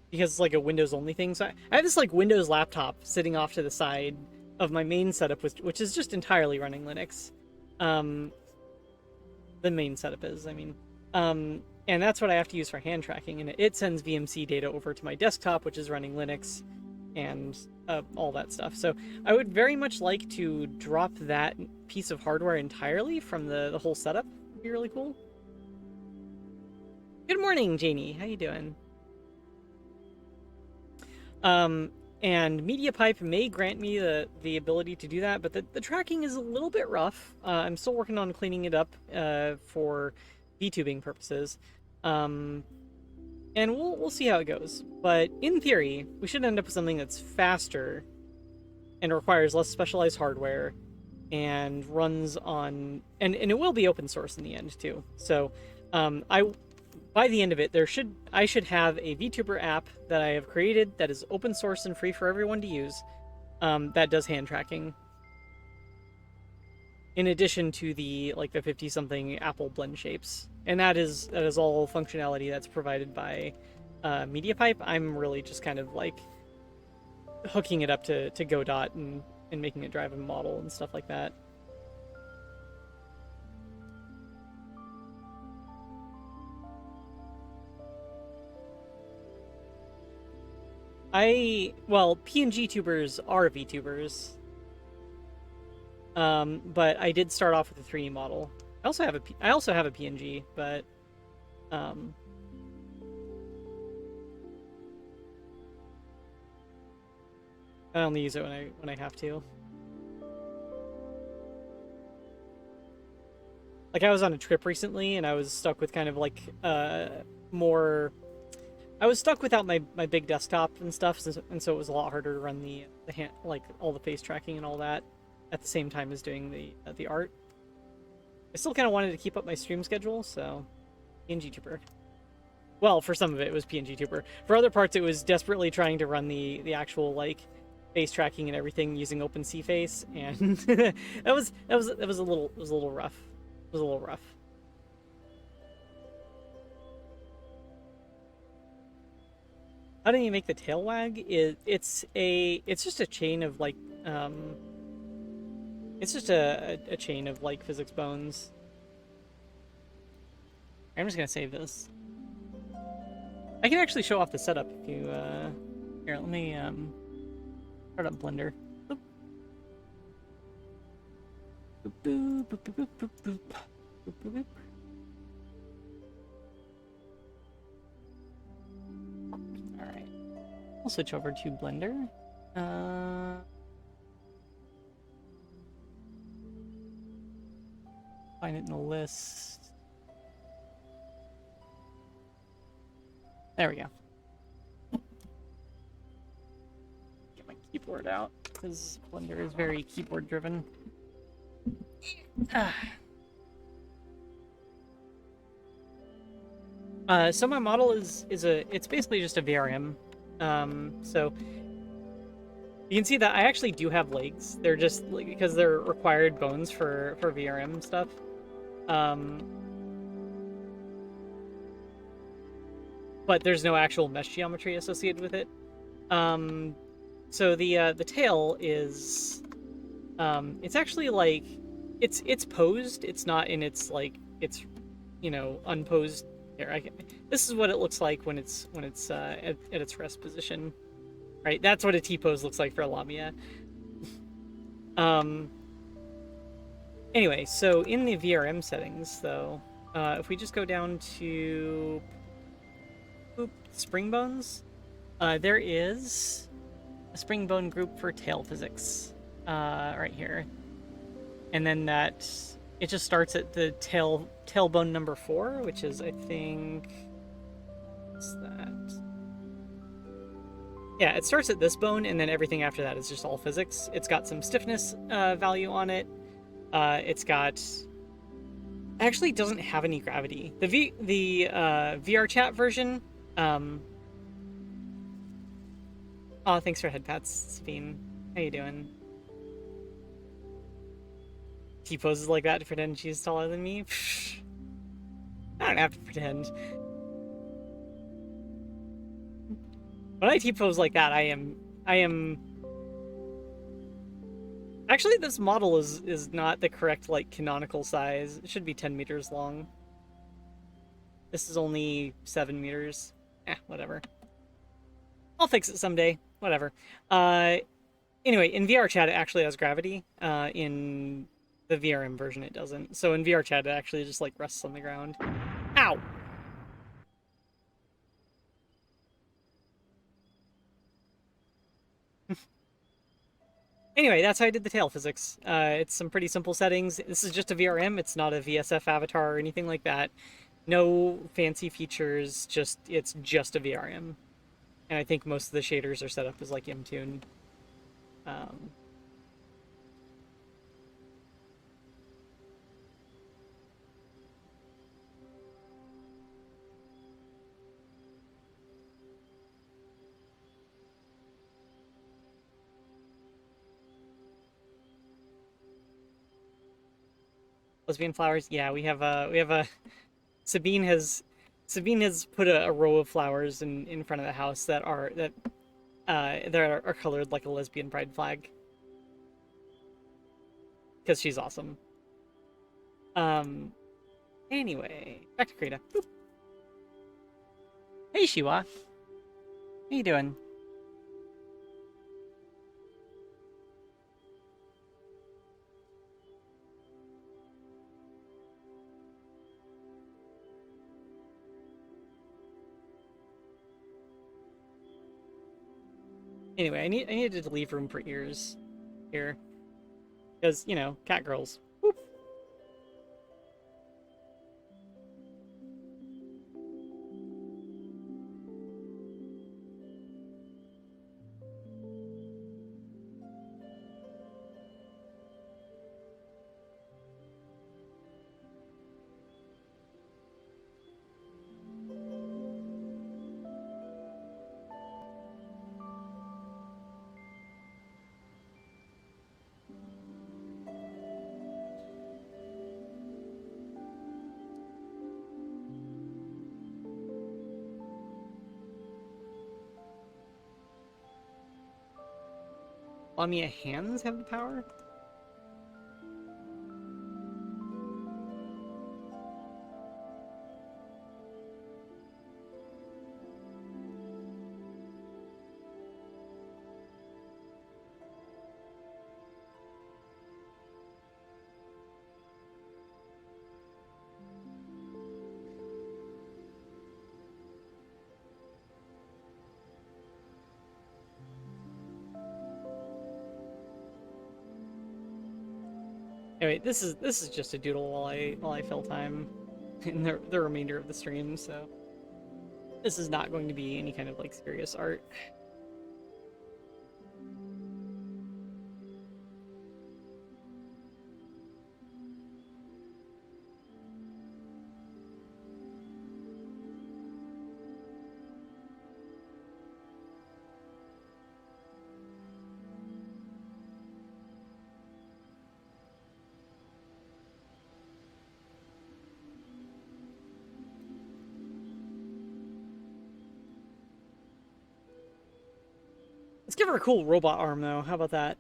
because it's like a Windows only thing. So I have this like Windows laptop sitting off to the side of my main setup, which is just entirely running Linux. Um, the main setup is, I mean, and that's what I have to use for hand tracking, and it sends VMC data over to my desktop, which is running Linux, and all that stuff. So I would very much like to drop that piece of hardware entirely from the whole setup. It'd be really cool. Good morning, Janie. How you doing? And MediaPipe may grant me the ability to do that, but the tracking is a little bit rough. I'm still working on cleaning it up for VTubing purposes. And we'll see how it goes. But in theory, we should end up with something that's faster and requires less specialized hardware and runs on and it will be open source in the end too. So by the end of it, I should have a VTuber app that I have created that is open source and free for everyone to use, that does hand tracking. In addition to the 50-something Apple blend shapes, and that is all functionality that's provided by MediaPipe. I'm really just kind of like hooking it up to Godot and making it drive a model and stuff like that. Well, PNG tubers are VTubers. But I did start off with a 3D model. I also have a PNG, but I only use it when I have to. Like I was on a trip recently and I was stuck with kind of like more. I was stuck without my big desktop and stuff, and so it was a lot harder to run the hand, like all the face tracking and all that at the same time as doing the art. I still kind of wanted to keep up my stream schedule, so PNG Tuber. Well, for some of it was PNG Tuber. For other parts, it was desperately trying to run the actual like face tracking and everything using OpenCFace, and it was a little rough. It was a little rough. How do you make the tail wag? It's just a chain of like it's just a chain of like physics bones. I'm just gonna save this. I can actually show off the setup if you here, let me start up Blender. Boop. Boop, boop, boop, boop, boop, boop, boop, boop, boop. Alright. I'll switch over to Blender. Find it in the list. There we go. Get my keyboard out, because Blender is very keyboard driven. So my model it's basically just a VRM. So you can see that I actually do have legs. They're just because they're required bones for VRM stuff. but there's no actual mesh geometry associated with it. So the tail is it's actually like it's posed. It's not in its like it's unposed. Here, this is what it looks like when it's at its rest position. Right, that's what a T-pose looks like for a Lamia. Anyway, so in the VRM settings, though, if we just go down to spring bones, there is a spring bone group for tail physics right here, and then it just starts at the tailbone number 4, which is, I think, what's that? Yeah, it starts at this bone, and then everything after that is just all physics. It's got some stiffness value on it. It's got... Actually doesn't have any gravity. The VR chat version... Oh, thanks for head pats, Sabine. How you doing? T poses like that to pretend she's taller than me? I don't have to pretend. When I T-pose like that, I am... Actually, this model is not the correct, like, canonical size. It should be 10 meters long. This is only 7 meters. Whatever. I'll fix it someday. Whatever. Anyway, in VR chat, it actually has gravity. In the VRM version, it doesn't. So in VR chat, it actually just, like, rests on the ground. Ow! Anyway, that's how I did the tail physics. It's some pretty simple settings. This is just a VRM. It's not a VSF avatar or anything like that. No fancy features. It's just a VRM. And I think most of the shaders are set up as like M-Tune. Lesbian flowers. Yeah, we have a Sabine has put a row of flowers in front of the house that are colored like a lesbian pride flag because she's awesome. Anyway, back to Krita. Boop. Hey Shiwa, how you doing? Anyway, I needed to leave room for ears here because cat girls. Whoop. Lamia hands have the power? Anyway, this is just a doodle while I fill time in the remainder of the stream, so this is not going to be any kind of like serious art. Let's give her a cool robot arm, though. How about that?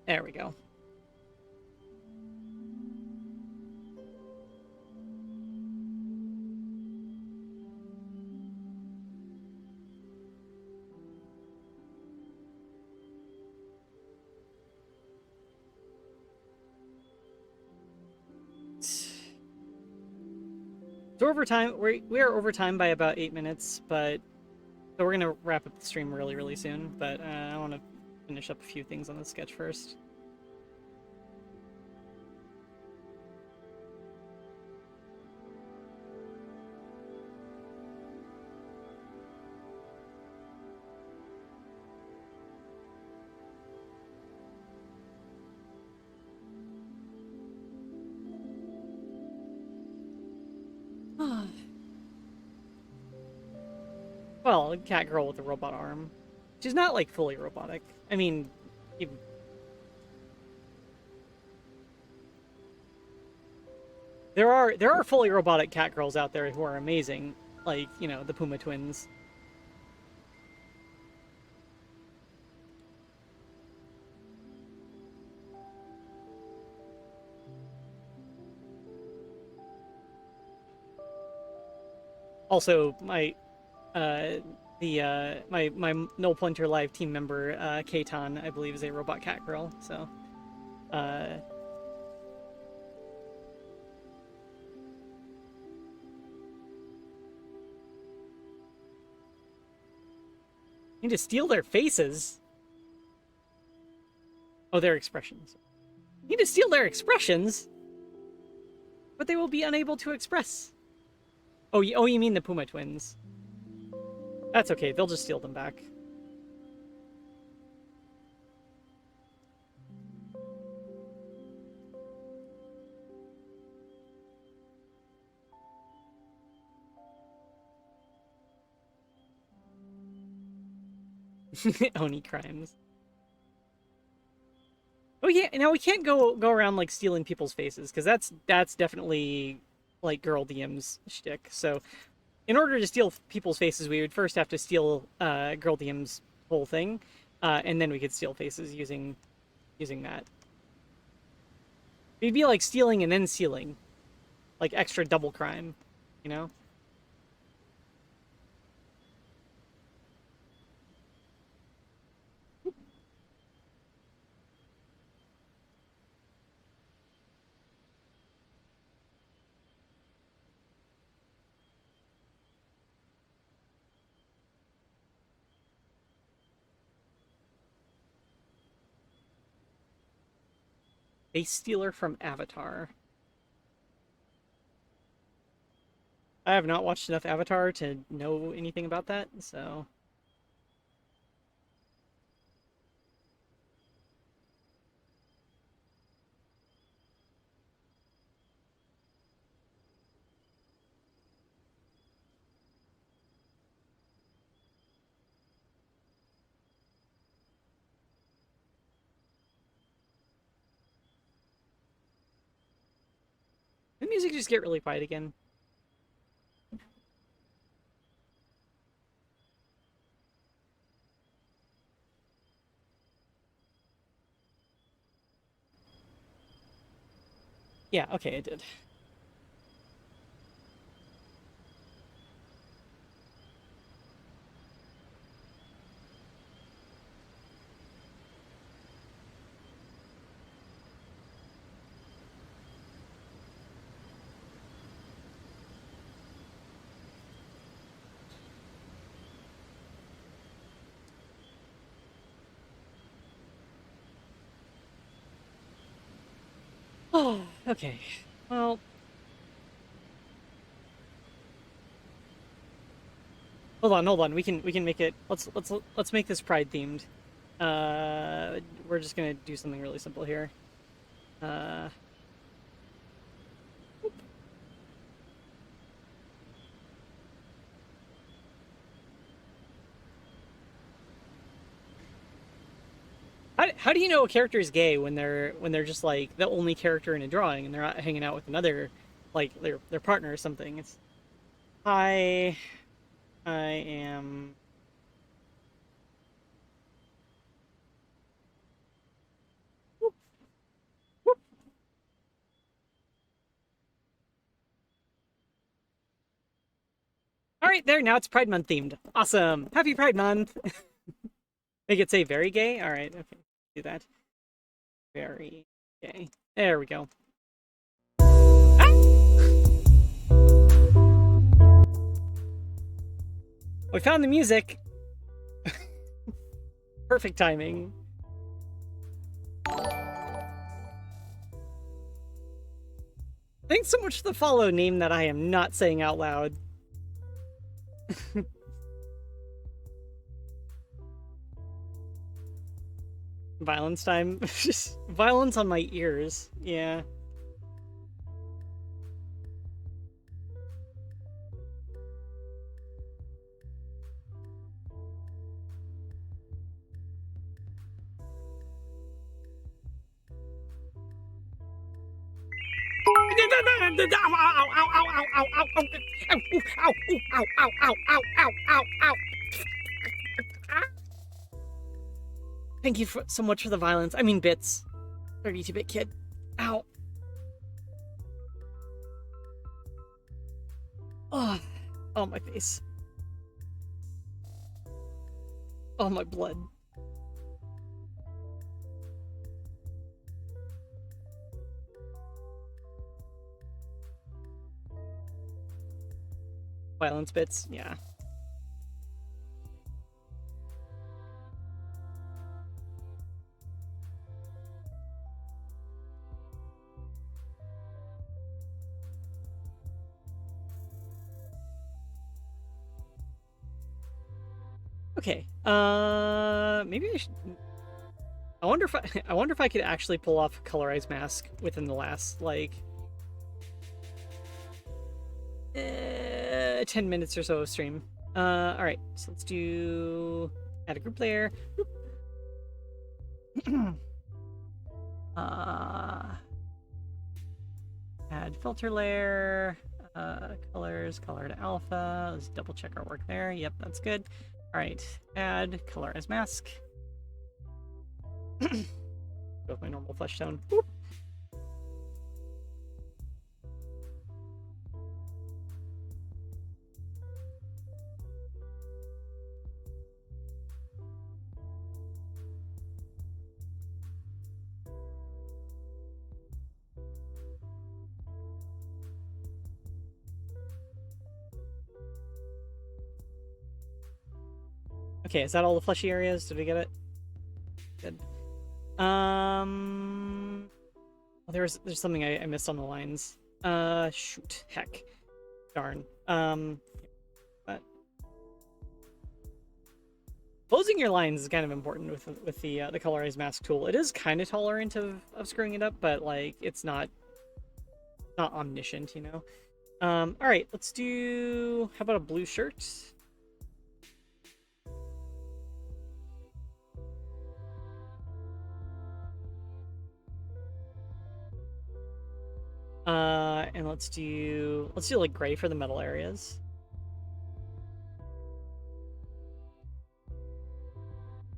There we go. So over time, we are over time by about 8 minutes, but so we're gonna wrap up the stream really, really soon. But I want to finish up a few things on the sketch first. Well, cat girl with a robot arm. She's not like fully robotic. I mean, even... there are fully robotic cat girls out there who are amazing, like, you know, the Puma twins. Also, my No Pointer Live team member, Keitan, I believe, is a robot cat girl. So, need to steal their faces. Oh, their expressions. Need to steal their expressions, but they will be unable to express. Oh, you mean the Puma twins? That's okay. They'll just steal them back. Oni crimes. Oh yeah, now we can't go around like stealing people's faces because that's definitely like girl DM's shtick. So, in order to steal people's faces, we would first have to steal girl DM's whole thing, and then we could steal faces using that. It'd be like stealing and then sealing, like extra double crime, you know? Face stealer from Avatar. I have not watched enough Avatar to know anything about that, so... The music just get really quiet again. Yeah, okay, it did. Oh, okay. Well, hold on. We can make it. Let's make this Pride themed. We're just gonna do something really simple here. How do you know a character is gay when they're just like the only character in a drawing and they're not hanging out with another, like their partner or something? It's hi, I am. Whoop, whoop. All right, there now it's Pride Month themed. Awesome, happy Pride Month. Make it say very gay. All right, okay, do that. Very gay. There we go. Ah! We found the music. Perfect timing. Thanks so much for the follow, name that I am not saying out loud. Violence time. Just violence on my ears. Yeah. Thank you so much for the violence. I mean bits. 32-bit kid. Ow. Oh, oh my face. Oh my blood. Violence bits, yeah. Okay. Maybe I should. I wonder if I wonder if I could actually pull off a colorized mask within the last like 10 minutes or so of stream. All right. So let's do add a group layer. Add filter layer. Colors, color to alpha. Let's double check our work there. Yep, that's good. All right, add color as mask. Go with my normal flesh tone. Boop. Okay, is that all the fleshy areas? Did we get it? Good. Well, there's something I missed on the lines. Shoot, heck, darn. But closing your lines is kind of important with the colorized mask tool. It is kind of tolerant of screwing it up, but like it's not omniscient, you know. All right, let's do. How about a blue shirt? And let's do like gray for the metal areas.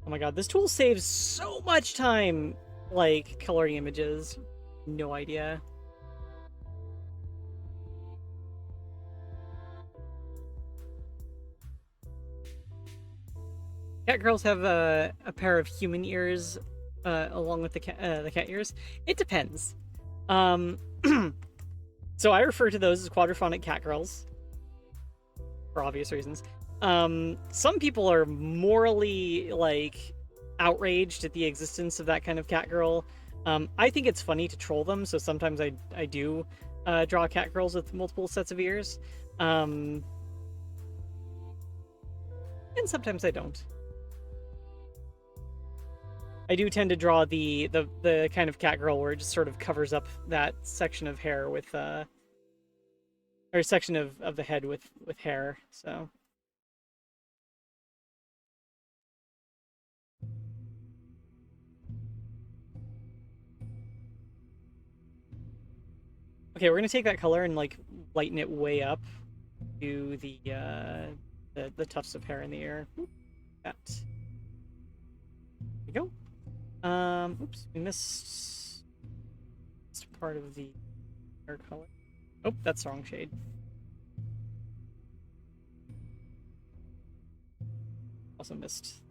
Oh my god, this tool saves so much time, like coloring images. No idea. Cat girls have a pair of human ears, along with the cat ears. It depends. So I refer to those as quadraphonic cat girls, for obvious reasons. Some people are morally like outraged at the existence of that kind of cat girl. I think it's funny to troll them, so sometimes I do draw cat girls with multiple sets of ears, and sometimes I don't. I do tend to draw the kind of cat girl where it just sort of covers up that section of hair with or section of the head with hair. So Okay, we're gonna take that color and like lighten it way up to the tufts of hair in the air. That. There we go. Oops, we missed part of the hair color. Oh, that's the wrong shade. Also missed.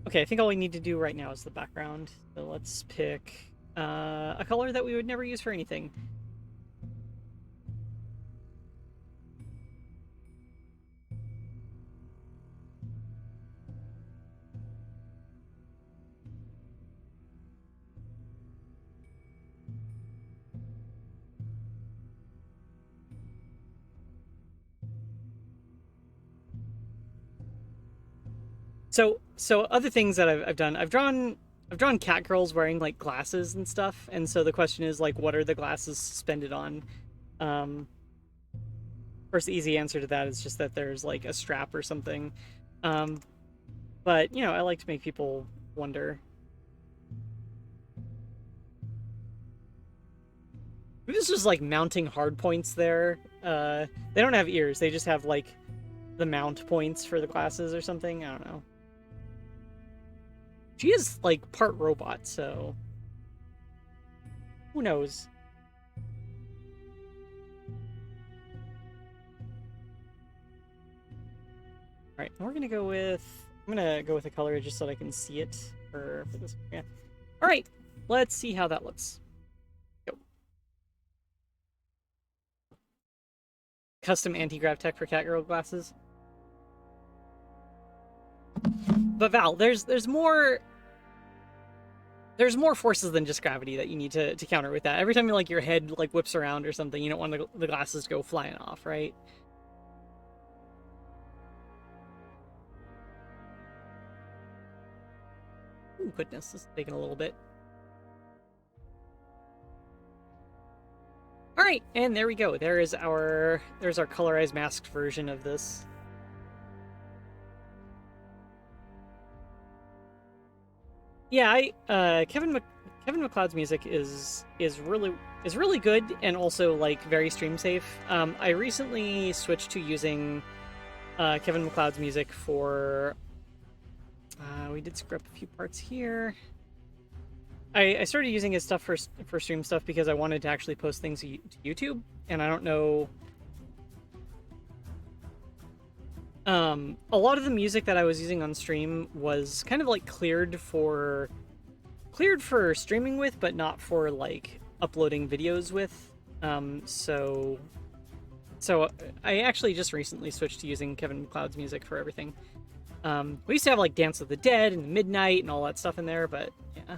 Okay, I think all we need to do right now is the background. So let's pick a color that we would never use for anything. So other things that I've done, I've drawn cat girls wearing like glasses and stuff, and so the question is like, what are the glasses suspended on? Um, First, the easy answer to that is just that there's like a strap or something. Um, but you know, I like to make people wonder. This is like mounting hard points there. They don't have ears; they just have like the mount points for the glasses or something. I don't know. She is like part robot, so who knows? All right, we're gonna go with. I'm gonna go with a color just so that I can see it for this. Yeah. All right, let's see how that looks. Go. Custom anti-grav tech for catgirl glasses. But Val, there's more forces than just gravity that you need to counter with that. Every time you like your head like whips around or something, you don't want the glasses to go flying off, right? Oh goodness, this is taking a little bit. All right, and there we go. There's our colorized masked version of this. Yeah, Kevin MacLeod's music is really good and also like very stream safe. I recently switched to using Kevin MacLeod's music for. We did screw up a few parts here. I started using his stuff for stream stuff because I wanted to actually post things to YouTube, and I don't know. A lot of the music that I was using on stream was kind of like cleared for streaming with, but not for like uploading videos with. So I actually just recently switched to using Kevin MacLeod's music for everything. We used to have like Dance of the Dead and Midnight and all that stuff in there, but yeah.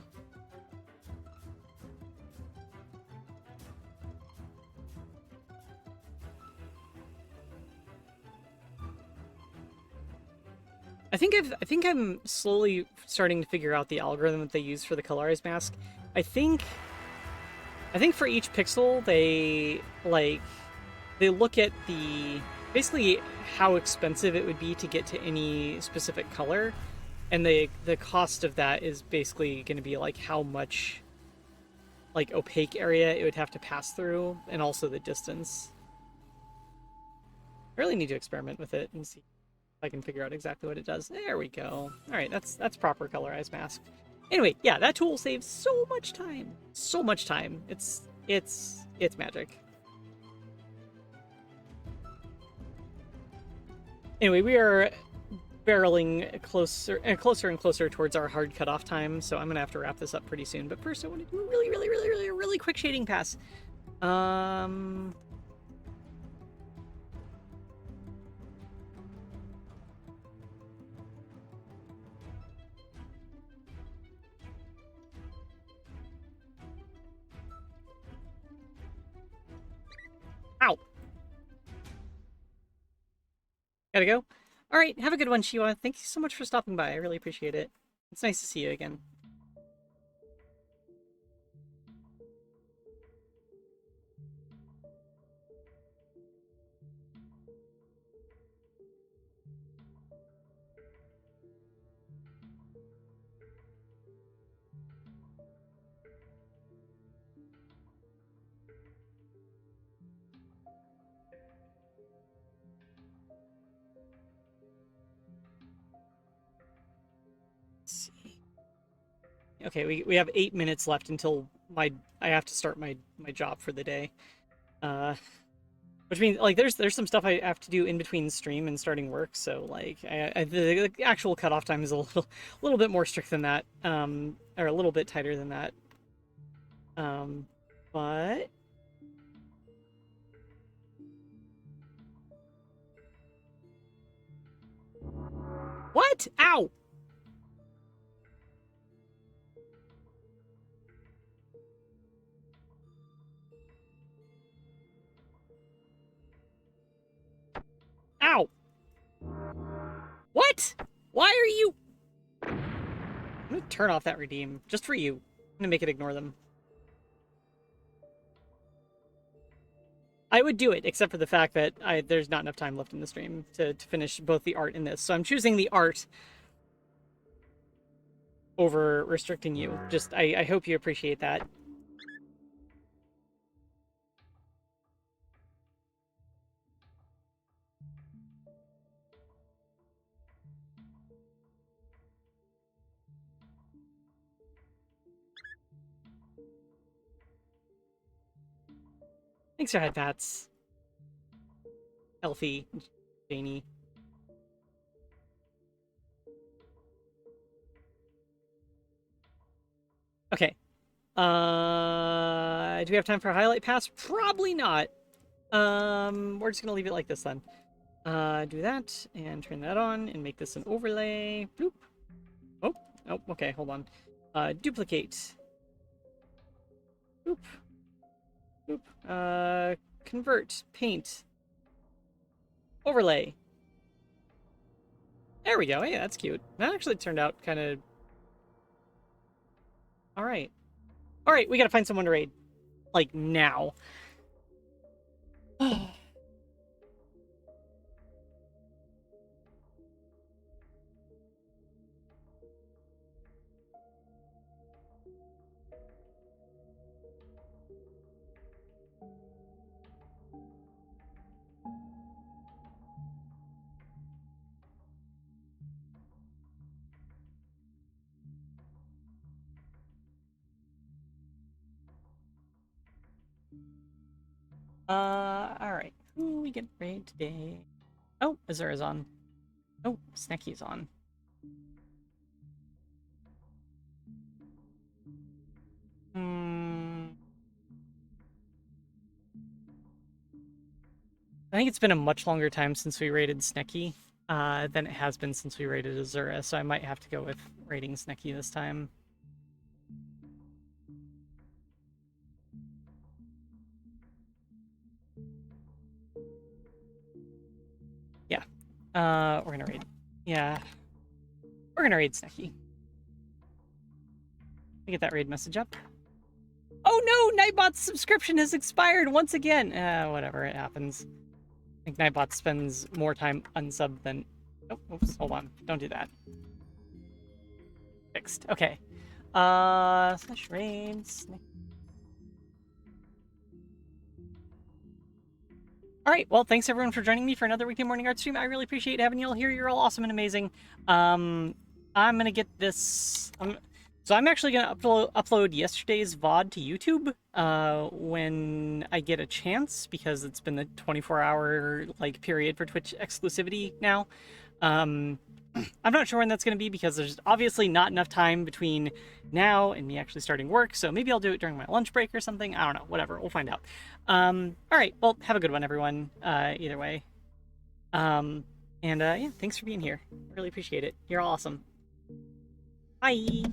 I think I'm slowly starting to figure out the algorithm that they use for the colorized mask. I think for each pixel they look at the basically how expensive it would be to get to any specific color, and the cost of that is basically going to be like how much like opaque area it would have to pass through, and also the distance. I really need to experiment with it and see if I can figure out exactly what it does. There we go. All right, that's proper colorized mask. Anyway, yeah, that tool saves so much time. So much time. It's magic. Anyway, we are barreling closer and closer towards our hard cutoff time, so I'm gonna have to wrap this up pretty soon. But first, I want to do a really quick shading pass. Ow. Gotta go. All right, have a good one, Shiwa. Thank you so much for stopping by. I really appreciate it. It's nice to see you again. Okay, we have 8 minutes left until I have to start my job for the day. Uh, which means like there's some stuff I have to do in between stream and starting work. So like the actual cutoff time is a little bit more strict than that. Or a little bit tighter than that. But what? Ow! Ow! What? Why are you? I'm gonna turn off that redeem just for you. I'm gonna make it ignore them. I would do it, except for the fact that there's not enough time left in the stream to finish both the art and this. So I'm choosing the art over restricting you. Just, I hope you appreciate that. Thanks for headpats, Elfie, Janie. Okay. Do we have time for a highlight pass? Probably not. We're just gonna leave it like this then. Do that and turn that on and make this an overlay. Bloop. Oh, oh, okay, hold on. Duplicate. Boop. Boop. Convert. Paint. Overlay. There we go. Hey, that's cute. That actually turned out kind of... Alright. Alright, we gotta find someone to raid. Like, now. Alright. Who we get raid today? Oh, Azura's on. Oh, Snecky's on. I think it's been a much longer time since we raided Snecky than it has been since we raided Azura, so I might have to go with raiding Snecky this time. Yeah. We're gonna raid. Yeah. We're gonna raid Snecky. Let me get that raid message up. Oh no! Nightbot's subscription has expired once again! Whatever, it happens. I think Nightbot spends more time unsubbed than... Oh, oops, hold on. Don't do that. Fixed. Okay. Slash raids. Alright, well, thanks everyone for joining me for another weekday morning art stream. I really appreciate having you all here. You're all awesome and amazing. I'm gonna get this... So I'm actually gonna upload yesterday's VOD to YouTube when I get a chance, because it's been the 24-hour like period for Twitch exclusivity now. I'm not sure when that's gonna be, because there's obviously not enough time between now and me actually starting work. So maybe I'll do it during my lunch break or something. I don't know. Whatever. We'll find out. All right. Well, have a good one, everyone. Either way. Yeah, thanks for being here. Really appreciate it. You're all awesome. Bye.